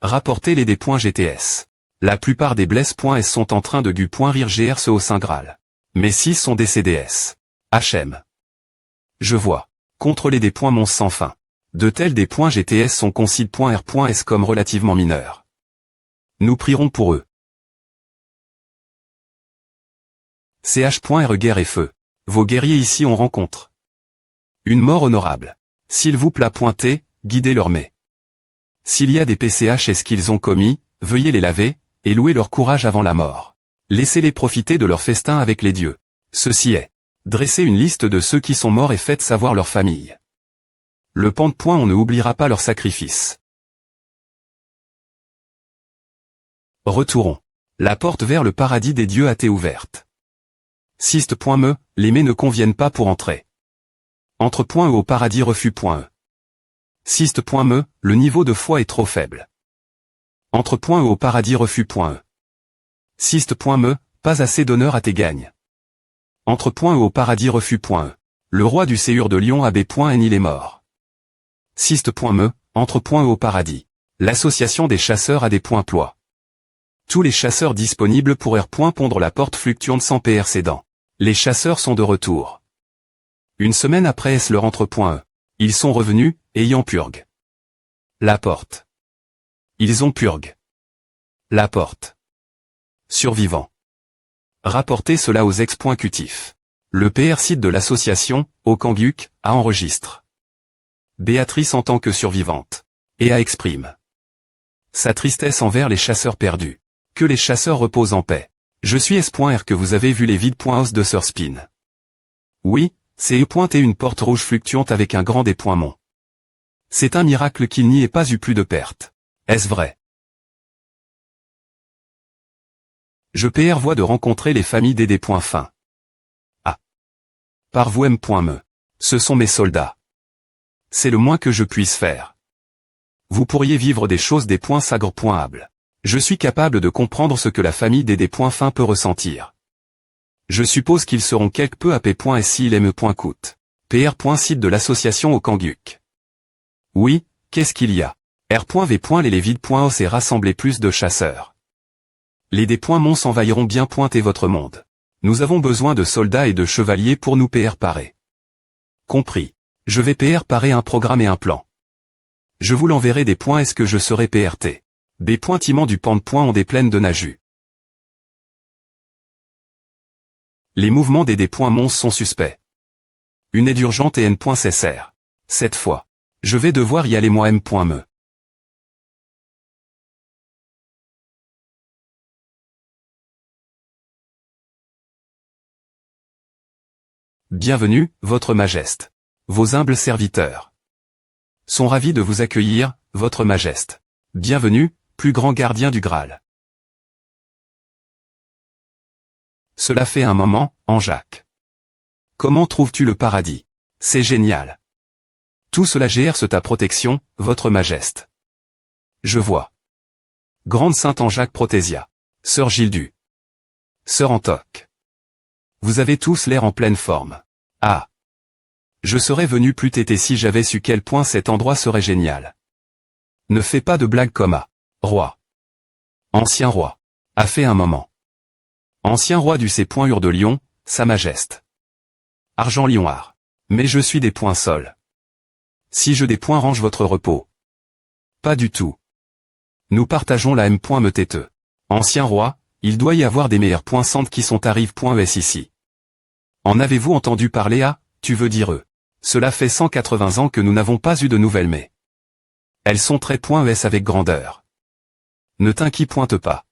Rapportez-les des .gts. La plupart des blesses.s sont en train de rire grce au Saint Graal. Mais 6 sont des CDS. HM. Je vois. Contrôler des mons sans fin. De tels des .gts sont concile.r.s comme relativement mineurs. Nous prierons pour eux. ch.re guerre et feu. Vos guerriers ici on rencontre une mort honorable. S'il vous plaît pointer, guidez leurs mets. S'il y a des PCH et ce qu'ils ont commis, veuillez les laver, et louer leur courage avant la mort. Laissez-les profiter de leur festin avec les dieux. Ceci est. Dressez une liste de ceux qui sont morts et faites savoir leur famille. Le on ne oubliera pas leur sacrifice. Retourons. La porte vers le paradis des dieux a été ouverte. Siste.me, les mets ne conviennent pas pour entrer. Entre.e au paradis refus.e. Siste.me, le niveau de foi est trop faible. Entre.e au paradis refus.e. Siste.me, pas assez d'honneur à tes gagnes. Entre.e au paradis refus.e. Le roi du séjour de Lyon AB.n il est mort. Siste.me, entre.e au paradis. L'association des chasseurs a des points ploie. Tous les chasseurs disponibles pour R. Pondre la porte fluctuante sans PR cédant. Les chasseurs sont de retour. Une semaine après est-ce leur entre.e. Ils sont revenus, ayant purgue. La porte. Ils ont purgue. La porte. Survivant. Rapportez cela aux ex.cutif. Le PR site de l'association, au Kanguuk, a enregistre. Béatrice en tant que survivante. Et a exprime sa tristesse envers les chasseurs perdus. Que les chasseurs reposent en paix. Je suis S.R que vous avez vu les vides.os de Sir Spin. Oui, c'est E.T une porte rouge fluctuante avec un grand D.Mont. C'est un miracle qu'il n'y ait pas eu plus de pertes. Est-ce vrai? Je PR voie de rencontrer les familles des D.Fin. Ah. Par vous M.Me. Ce sont mes soldats. C'est le moins que je puisse faire. Vous pourriez vivre des choses des.sagre.able. Je suis capable de comprendre ce que la famille des D.Fin peut ressentir. Je suppose qu'ils seront quelque peu ap.si.me.coûte. PR.site de l'association au Kanguuk. Oui, qu'est-ce qu'il y a? R.V. Les vides.os et rassembler plus de chasseurs. Les D.Mont s'envahiront bien et votre monde. Nous avons besoin de soldats et de chevaliers pour nous PR parer. Compris. Je vais PR parer un programme et un plan. Je vous l'enverrai des points est-ce que je serai PRT. B. Timent du pan de points ont des plaines de Naju. Les mouvements des D.Mons sont suspects. Une aide urgente et N.Cessaire. Cette fois. Je vais devoir y aller moi M.Me. Bienvenue, votre Majesté. Vos humbles serviteurs sont ravis de vous accueillir, votre Majesté. Bienvenue, plus grand gardien du Graal. Cela fait un moment, Anjak. Comment trouves-tu le paradis? C'est génial. Tout cela gerce ta protection, votre Majesté. Je vois. Grande Sainte Anjak Protésia. Sœur Gildu. Sœur Antoc. Vous avez tous l'air en pleine forme. Ah. Je serais venu plus tété si j'avais su quel point cet endroit serait génial. Ne fais pas de blagues comme à. Roi. Ancien roi. A fait un moment. Ancien roi du C.Ur de Lyon, Sa Majesté. Argent Lionard. Mais je suis des points sols. Si je des points range votre repos. Pas du tout. Nous partageons la M.Me têteux. Ancien roi, il doit y avoir des meilleurs points centres qui sont arrive.es ici. En avez-vous entendu parler à, tu veux dire eux? Cela fait 180 ans que nous n'avons pas eu de nouvelles mais. Elles sont très.es avec grandeur. Ne t'inquiète pas.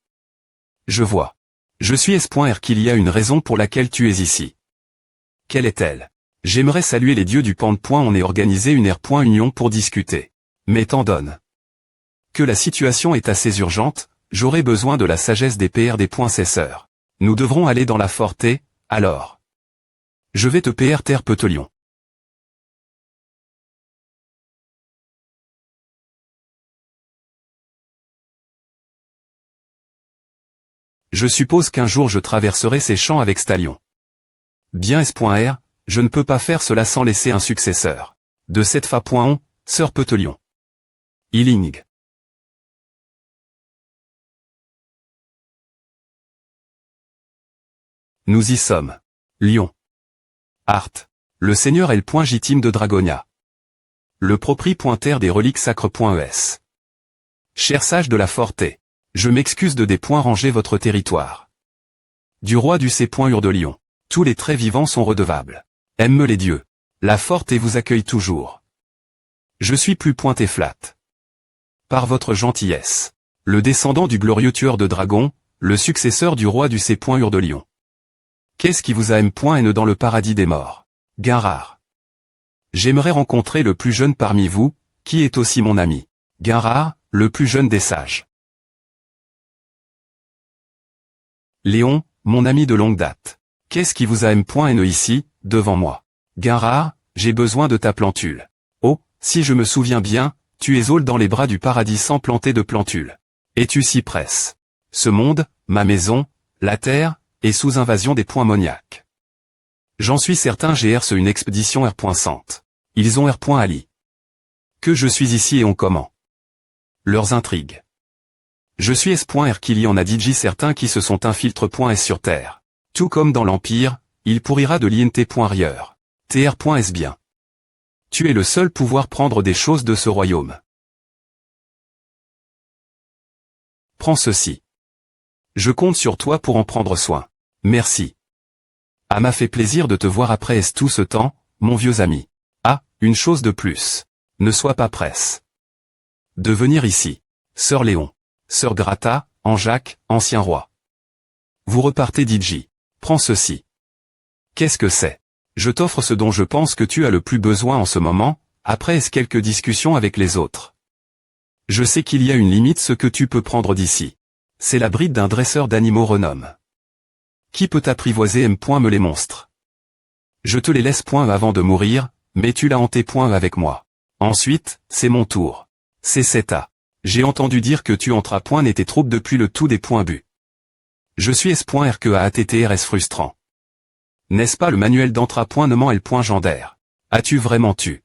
Je vois. Je suis S.R qu'il y a une raison pour laquelle tu es ici. Quelle est-elle? J'aimerais saluer les dieux du pan de point on est organisé une R.Union pour discuter. Mais t'en donne. Que la situation est assez urgente, j'aurai besoin de la sagesse des PR des .Cesseurs. Nous devrons aller dans la forté, alors. Je vais te PR terre Petelion. Je suppose qu'un jour je traverserai ces champs avec Stallion. Bien S.R, je ne peux pas faire cela sans laisser un successeur. De cette fa.on, Sœur Petelion. Iling. Nous y sommes. Lion. Art. Le seigneur est le point gitime de Dragonia. Le propri.terre des reliques sacres.es. Cher sage de la Forté. Je m'excuse de des points ranger votre territoire. Du roi du C.Ur de Lyon. Tous les traits vivants sont redevables. Aime les dieux. La Forté vous accueille toujours. Je suis plus pointé flatte. Par votre gentillesse. Le descendant du glorieux tueur de dragons, le successeur du roi du C.Ur de Lyon. Qu'est-ce qui vous a M.N dans le paradis des morts? Guinrard. J'aimerais rencontrer le plus jeune parmi vous, qui est aussi mon ami. Guinrard, le plus jeune des sages. Léon, mon ami de longue date. Qu'est-ce qui vous a M.N ici, devant moi? Guinrard, j'ai besoin de ta plantule. Oh, si je me souviens bien, tu es aule dans les bras du paradis sans planter de plantule. Et tu s'y presses. Ce monde, ma maison, la terre, est sous invasion des Moniaques. J'en suis certain GRce une expédition R.Sante. Ils ont R.Ali. Que je suis ici et on comment? Leurs intrigues. Je suis S.R qu'il y en a DJ certains qui se sont infiltre.s sur Terre. Tout comme dans l'Empire, il pourrira de l'INT.rieur. TR.s bien. Tu es le seul pouvoir prendre des choses de ce royaume. Prends ceci. Je compte sur toi pour en prendre soin. Merci. Ah, m'a fait plaisir de te voir après tout ce temps, mon vieux ami. Ah, une chose de plus. Ne sois pas presse de venir ici. Sœur Léon. Sœur Grata, Anjac, ancien roi. Vous repartez DJ. Prends ceci. Qu'est-ce que c'est? Je t'offre ce dont je pense que tu as le plus besoin en ce moment, après quelques discussions avec les autres. Je sais qu'il y a une limite ce que tu peux prendre d'ici. C'est la bride d'un dresseur d'animaux renommé. Qui peut apprivoiser me les monstres? Je te les laisse avant de mourir, mais tu l'as hanté avec moi. Ensuite, c'est mon tour. C'est Seta. J'ai entendu dire que tu entras et tes troupes depuis le tout des bu. Je suis S.R que ATTRS frustrant. N'est-ce pas le manuel d'entra.nement L.gendaire? As-tu vraiment tu?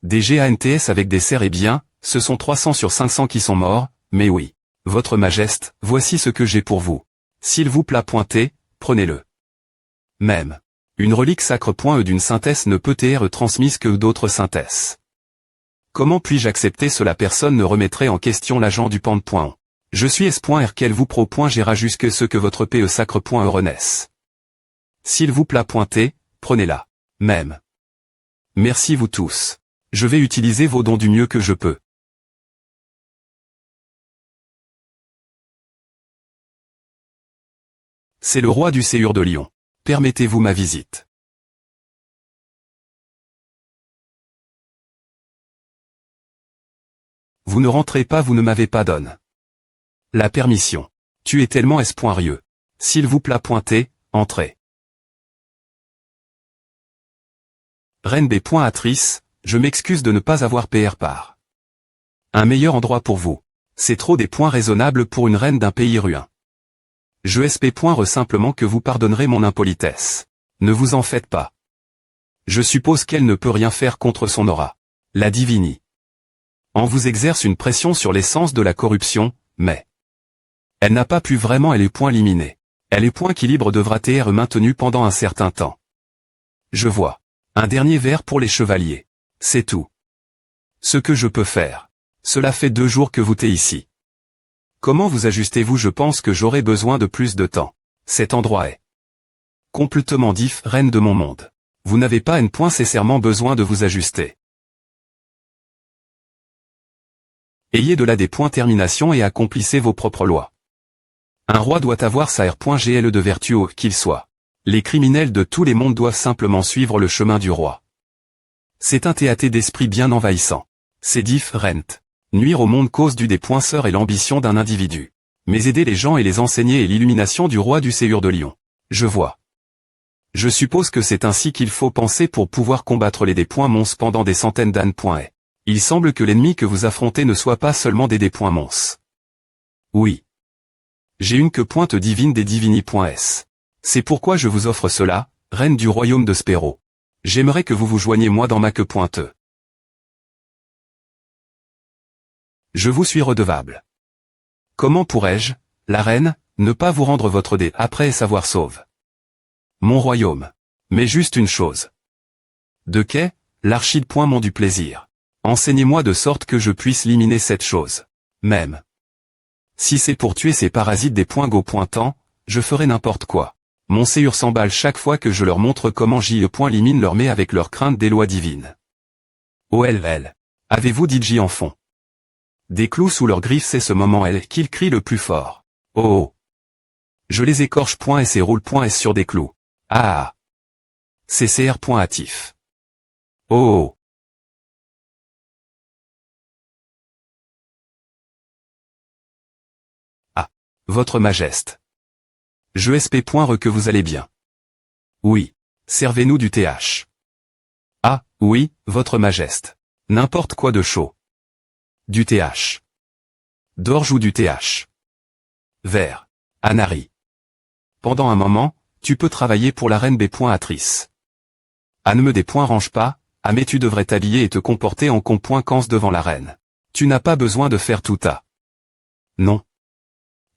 Des GANTS avec des serres et bien, ce sont 300 sur 500 qui sont morts, mais oui. Votre Majesté, voici ce que j'ai pour vous. S'il vous plaît pointez, prenez-le. Même. Une relique sacre.e d'une synthèse ne peut être transmise que d'autres synthèses. Comment puis-je accepter cela? Personne ne remettrait en question l'agent du pand.on. Je suis S.R qu'elle vous pro.gera jusque ce que votre PE sacre.e renaisse. S'il vous plaît pointez, prenez-la. Même. Merci vous tous. Je vais utiliser vos dons du mieux que je peux. C'est le roi du Séjour de Lyon. Permettez-vous ma visite. Vous ne rentrez pas, vous ne m'avez pas donné la permission. Tu es tellement espoirieux. S'il vous plaît pointez, entrez. Reine B.Atrice, je m'excuse de ne pas avoir PR par. Un meilleur endroit pour vous. C'est trop des points raisonnables pour une reine d'un pays ruin. Je SP.re simplement que vous pardonnerez mon impolitesse. Ne vous en faites pas. Je suppose qu'elle ne peut rien faire contre son aura. La Divini. On vous exerce une pression sur l'essence de la corruption, mais elle n'a pas pu vraiment, elle est point liminée. Elle est point équilibre devra être maintenu pendant un certain temps. Je vois. Un dernier verre pour les chevaliers. C'est tout. Ce que je peux faire. Cela fait 2 jours que vous êtes ici. Comment vous ajustez-vous? Je pense que j'aurai besoin de plus de temps. Cet endroit est complètement reine de mon monde. Vous n'avez pas nécessairement besoin de vous ajuster. Ayez de là des points termination et accomplissez vos propres lois. Un roi doit avoir sa R.GLE de vertu qu'il soit. Les criminels de tous les mondes doivent simplement suivre le chemin du roi. C'est un théâtre d'esprit bien envahissant. C'est différent. Nuire au monde cause du dépoinçeur et l'ambition d'un individu. Mais aider les gens et les enseigner et l'illumination du roi du Séjour de Lyon. Je vois. Je suppose que c'est ainsi qu'il faut penser pour pouvoir combattre les monstres pendant des centaines d'années. Il semble que l'ennemi que vous affrontez ne soit pas seulement des monstres. Oui. J'ai une que pointe divine des divini.s. C'est pourquoi je vous offre cela, reine du royaume de Spéro. J'aimerais que vous vous joigniez moi dans ma que pointeux. Je vous suis redevable. Comment pourrais-je, la reine, ne pas vous rendre votre dé après savoir sauve mon royaume? Mais juste une chose. De quai, l'archide point mon du plaisir. Enseignez-moi de sorte que je puisse éliminer cette chose. Même. Si c'est pour tuer ces parasites des go pointants, je ferai n'importe quoi. Mon séjour s'emballe chaque fois que je leur montre comment limine leur met avec leur crainte des lois divines. OLL. Avez-vous DJ en fond? Des clous sous leurs griffes, c'est ce moment qu'ils crient le plus fort. Oh oh. Je les écorche .s et roule .s sur des clous. Ah ah. CCR.actif. Oh oh. Ah. Votre Majesté. Je SP.re que vous allez bien. Oui. Servez-nous du TH. Ah, oui, Votre Majesté. N'importe quoi de chaud. Du TH. D'orge ou du TH. Vert. Anari. Pendant un moment, tu peux travailler pour la reine B.Atrice. À ne me des points range pas, ah mais tu devrais t'habiller et te comporter en conséquence devant la reine. Tu n'as pas besoin de faire tout à. Non.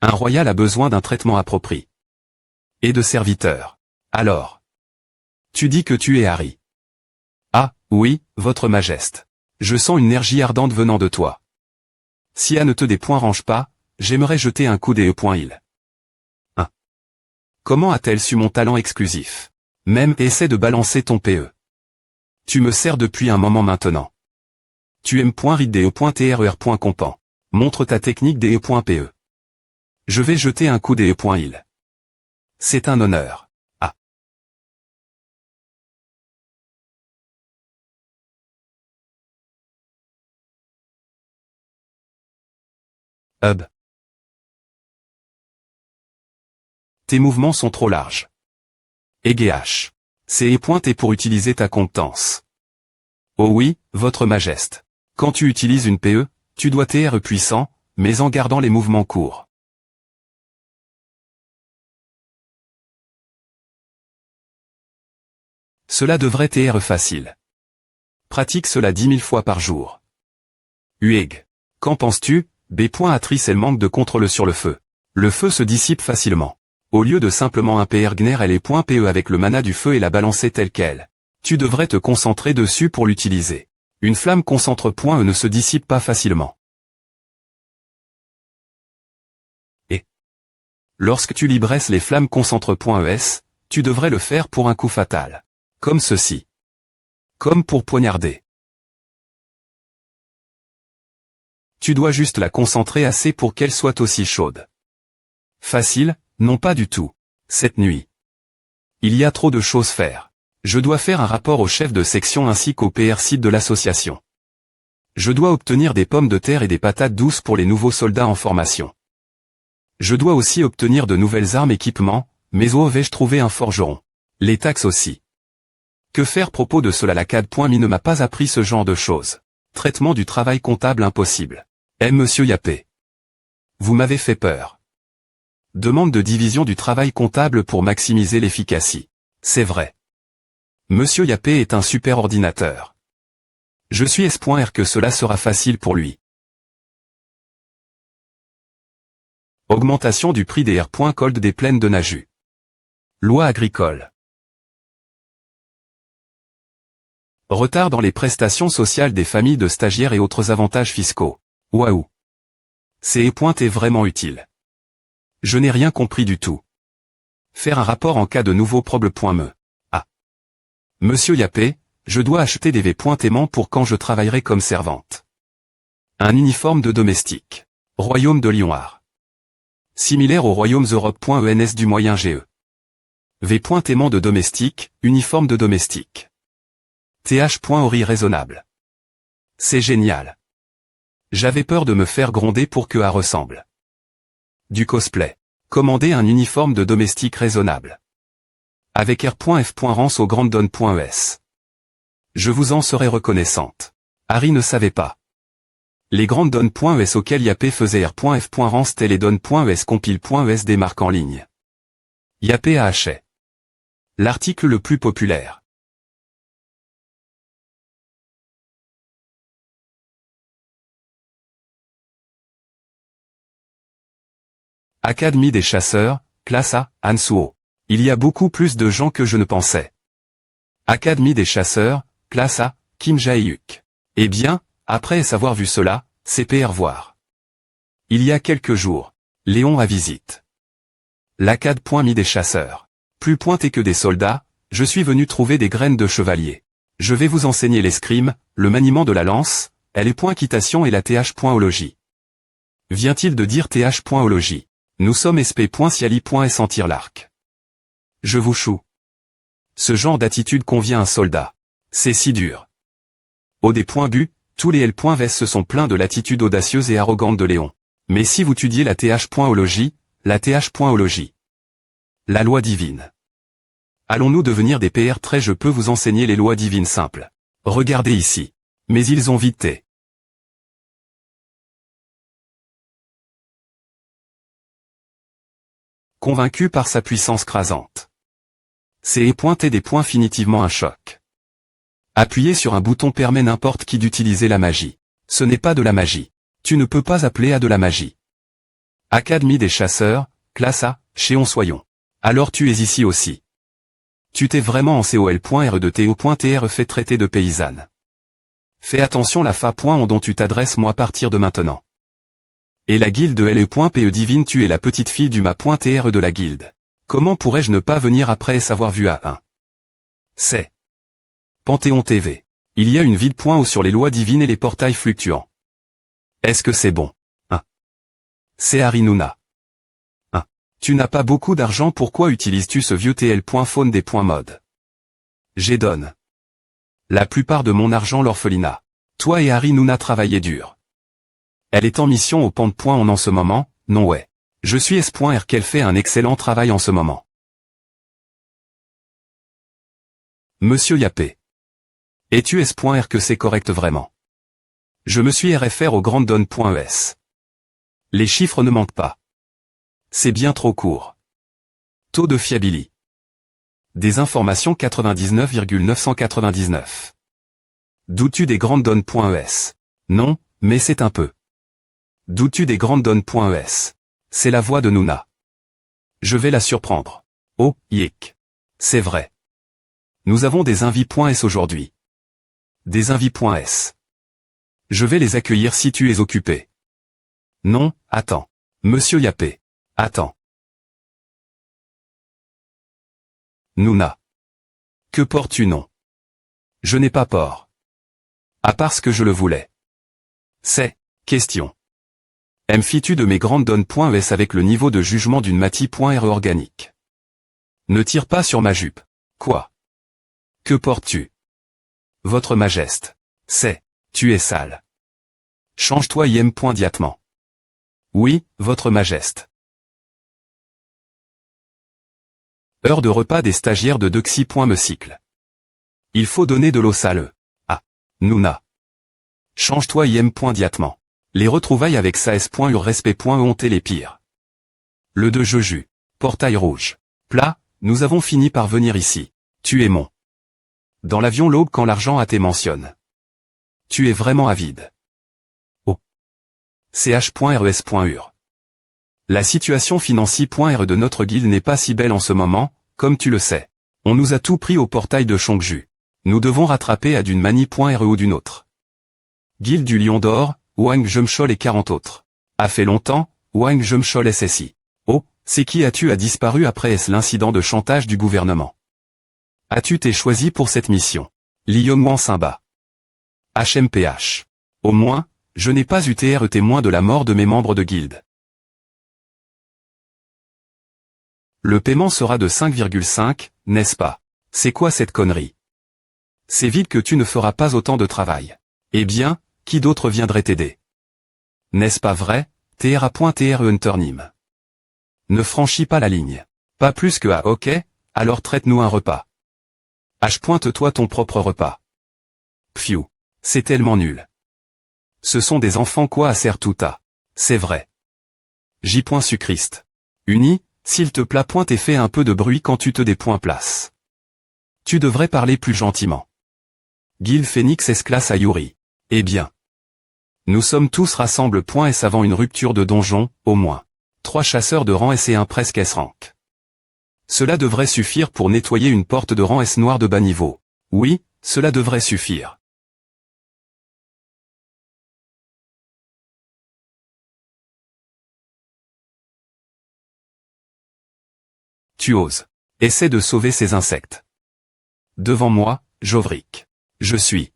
Un royal a besoin d'un traitement approprié. Et de serviteurs. Alors. Tu dis que tu es Harry. Ah, oui, votre majesté. Je sens une énergie ardente venant de toi. Si A ne te dérange pas, j'aimerais jeter un coup d'e.il. 1. Comment a-t-elle su mon talent exclusif? Même essaie de balancer ton PE. Tu me sers depuis un moment maintenant. Tu aimes.rid.de.trer.compan. Montre ta technique de.pe. Je vais jeter un coup de.il. C'est un honneur. Ah. Hub. Tes mouvements sont trop larges. EGH. C'est et pour utiliser ta compétence. Oh oui, votre majesté. Quand tu utilises une PE, tu dois TR puissant, mais en gardant les mouvements courts. Cela devrait TR facile. Pratique cela 10 000 fois par jour. Hueg. Qu'en penses-tu? B.Atrice elle manque de contrôle sur le feu. Le feu se dissipe facilement. Au lieu de simplement un PR Gner elle est .PE avec le mana du feu et la balancer telle qu'elle. Tu devrais te concentrer dessus pour l'utiliser. Une flamme concentre.E ne se dissipe pas facilement. Et lorsque tu libresses les flammes concentre.ES, tu devrais le faire pour un coup fatal. Comme ceci. Comme pour poignarder. Tu dois juste la concentrer assez pour qu'elle soit aussi chaude. Facile? Non pas du tout. Cette nuit. Il y a trop de choses à faire. Je dois faire un rapport au chef de section ainsi qu'au PR site de l'association. Je dois obtenir des pommes de terre et des patates douces pour les nouveaux soldats en formation. Je dois aussi obtenir de nouvelles armes équipements, mais où vais-je trouver un forgeron? Les taxes aussi. Que faire à propos de cela? La CAD.mi ne m'a pas appris ce genre de choses. Traitement du travail comptable impossible. Monsieur Yappé. Vous m'avez fait peur. Demande de division du travail comptable pour maximiser l'efficacité. C'est vrai. Monsieur Yappé est un super ordinateur. Je suis espoir que cela sera facile pour lui. Augmentation du prix des R.Cold des plaines de Naju. Loi agricole. Retard dans les prestations sociales des familles de stagiaires et autres avantages fiscaux. Waouh. C'est est vraiment utile. Je n'ai rien compris du tout. Faire un rapport en cas de nouveau problème.me. Ah. Monsieur Yappé, je dois acheter des V.aimants pour quand je travaillerai comme servante. Un uniforme de domestique. Royaume de Lyon-Art. Similaire aux royaumes Europe.ENS du moyen GE. V.aimant de domestique, uniforme de domestique. Th.ori raisonnable. C'est génial. J'avais peur de me faire gronder pour que A ressemble. Du cosplay. Commandez un uniforme de domestique raisonnable. Avec R.F.Rance au granddon.es. Je vous en serai reconnaissante. Harry ne savait pas. Les granddon.es auxquels Yappé faisait R.F.Rance tel et don.es compile.es des marques en ligne. Yappé a acheté. L'article le plus populaire. Académie des chasseurs, classe A, Ansuo. Il y a beaucoup plus de gens que je ne pensais. Académie des chasseurs, classe A, Kim Jae-hyuk. Eh bien, après avoir vu cela, c'est PR voir. Il y a quelques jours, Léon a visite. L'Acad.mi des chasseurs. Plus pointé que des soldats, je suis venu trouver des graines de chevalier. Je vais vous enseigner l'escrime, le maniement de la lance, l'équitation et la th.ologie. Vient-il de dire th.ologie? Nous sommes sp.siali. Sentir l'arc. Je vous choue. Ce genre d'attitude convient à un soldat. C'est si dur. Au des.bu, tous les L.ves se sont plaints de l'attitude audacieuse et arrogante de Léon. Mais si vous étudiez la th.ologie, la th.ologie. La loi divine. Allons-nous devenir des PR très? Je peux vous enseigner les lois divines simples. Regardez ici. Mais ils ont vite été. Convaincu par sa puissance crasante. C'est pointer des points finitivement un choc. Appuyer sur un bouton permet n'importe qui d'utiliser la magie. Ce n'est pas de la magie. Tu ne peux pas appeler à de la magie. Académie des chasseurs, classe A, Chéon soyons. Alors tu es ici aussi. Tu t'es vraiment en col.re2to.tr fait traiter de paysanne. Fais attention la fa.on dont tu t'adresses moi à partir de maintenant. Et la guilde LE.PE divine tu es la petite fille du ma.tr de la guilde. Comment pourrais-je ne pas venir après s'avoir vu à 1? C'est Panthéon TV. Il y a une vide.o sur les lois divines et les portails fluctuants. Est-ce que c'est bon? 1. C'est Harinuna. 1. Tu n'as pas beaucoup d'argent, pourquoi utilises-tu ce vieux TL.faune des points mode? J'ai donne la plupart de mon argent l'orphelinat. Toi et Harinuna travaillez dur. Elle est en mission au Pant.on en ce moment, non ouais. Je suis S.R qu'elle fait un excellent travail en ce moment. Monsieur Yapé. Es-tu S.R que c'est correct vraiment? Je me suis RFR au granddonne.es. Les chiffres ne mentent pas. C'est bien trop court. Taux de fiabilité. Des informations 99,999. Doutes-tu des granddonne.es? Non, mais c'est un peu. Doutes-tu des granddonne.es? C'est la voix de Nuna. Je vais la surprendre. Oh, yik. C'est vrai. Nous avons des invités.s aujourd'hui. Des invités.s. Je vais les accueillir si tu es occupé. Non, attends. Monsieur Yapé. Attends. Nuna. Que portes-tu non? Je n'ai pas peur. À part ce que je le voulais. C'est, question. Aimes-tu de mes grandes donnes.es avec le niveau de jugement d'une mati.re organique? Ne tire pas sur ma jupe. Quoi? Que portes-tu? Votre Majesté. C'est, tu es sale. Change-toi im.diatement. Oui, Votre Majesté. Heure de repas des stagiaires de Dexy.me cycle. Il faut donner de l'eau sale. Ah. Nuna. Change-toi im.diatement. Les retrouvailles avec SAS.ur respect.ont été les pires. Le de Jeju. Portail rouge. Plat, nous avons fini par venir ici. Tu es mon. Dans l'avion l'aube quand l'argent a été mentionne. Tu es vraiment avide. Oh. ch.res.ur. La situation financière.re de notre guilde n'est pas si belle en ce moment, comme tu le sais. On nous a tout pris au portail de Chongju. Nous devons rattraper à d'une manie.re ou d'une autre. Guilde du Lion d'Or, Wang Jumchol et 40 autres. A fait longtemps, Wang Jumchol SSI. Oh, c'est qui as-tu a disparu après l'incident de chantage du gouvernement? As-tu été choisi pour cette mission? Liyongwan Simba. HMPH. Au moins, je n'ai pas eu été témoin de la mort de mes membres de guilde. Le paiement sera de 5,5, n'est-ce pas? C'est quoi cette connerie? C'est vite que tu ne feras pas autant de travail. Eh bien, qui d'autre viendrait t'aider? N'est-ce pas vrai, TRA.TRE Hunternim? Ne franchis pas la ligne. Pas plus que ok, alors traite-nous un repas. Pointe-toi ton propre repas. Pfiou. C'est tellement nul. Ce sont des enfants quoi à serre tout à. C'est vrai. J.Sucriste. Uni, s'il te plaît pointe et fais un peu de bruit quand tu te déplaces. Tu devrais parler plus gentiment. Gil Phoenix S-classe à Yuri. Eh bien. Nous sommes tous rassemble.s avant une rupture de donjon, au moins. 3 chasseurs de rang S et un presque S-rank. Cela devrait suffire pour nettoyer une porte de rang S noir de bas niveau. Oui, cela devrait suffire. Tu oses. Essaie de sauver ces insectes. Devant moi, Jovrik. Je suis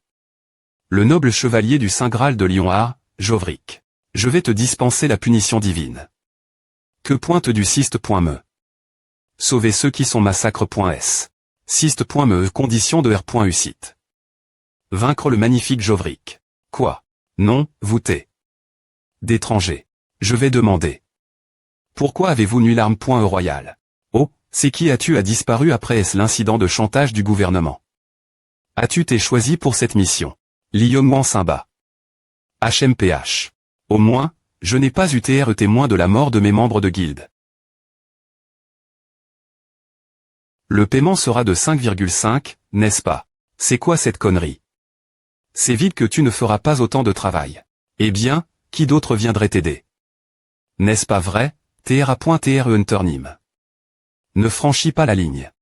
le noble chevalier du Saint Graal de Lionheart, Jovrik. Je vais te dispenser la punition divine. Que pointe du Siste.me. Sauver ceux qui sont massacre.s. Siste.me condition de R.ucite. Vaincre le magnifique Jovrik. Quoi? Non, voûté. D'étranger. Je vais demander. Pourquoi avez-vous nu l'arme.e royal? Oh, c'est qui as-tu a disparu après l'incident de chantage du gouvernement? As-tu été choisi pour cette mission? Liyongwan Simba. HMPH. Au moins, je n'ai pas eu été témoin de la mort de mes membres de guilde. Le paiement sera de 5,5, n'est-ce pas? C'est quoi cette connerie? C'est vite que tu ne feras pas autant de travail. Eh bien, qui d'autre viendrait t'aider? N'est-ce pas vrai, TRA.TRE Hunter Nîmes? Ne franchis pas la ligne.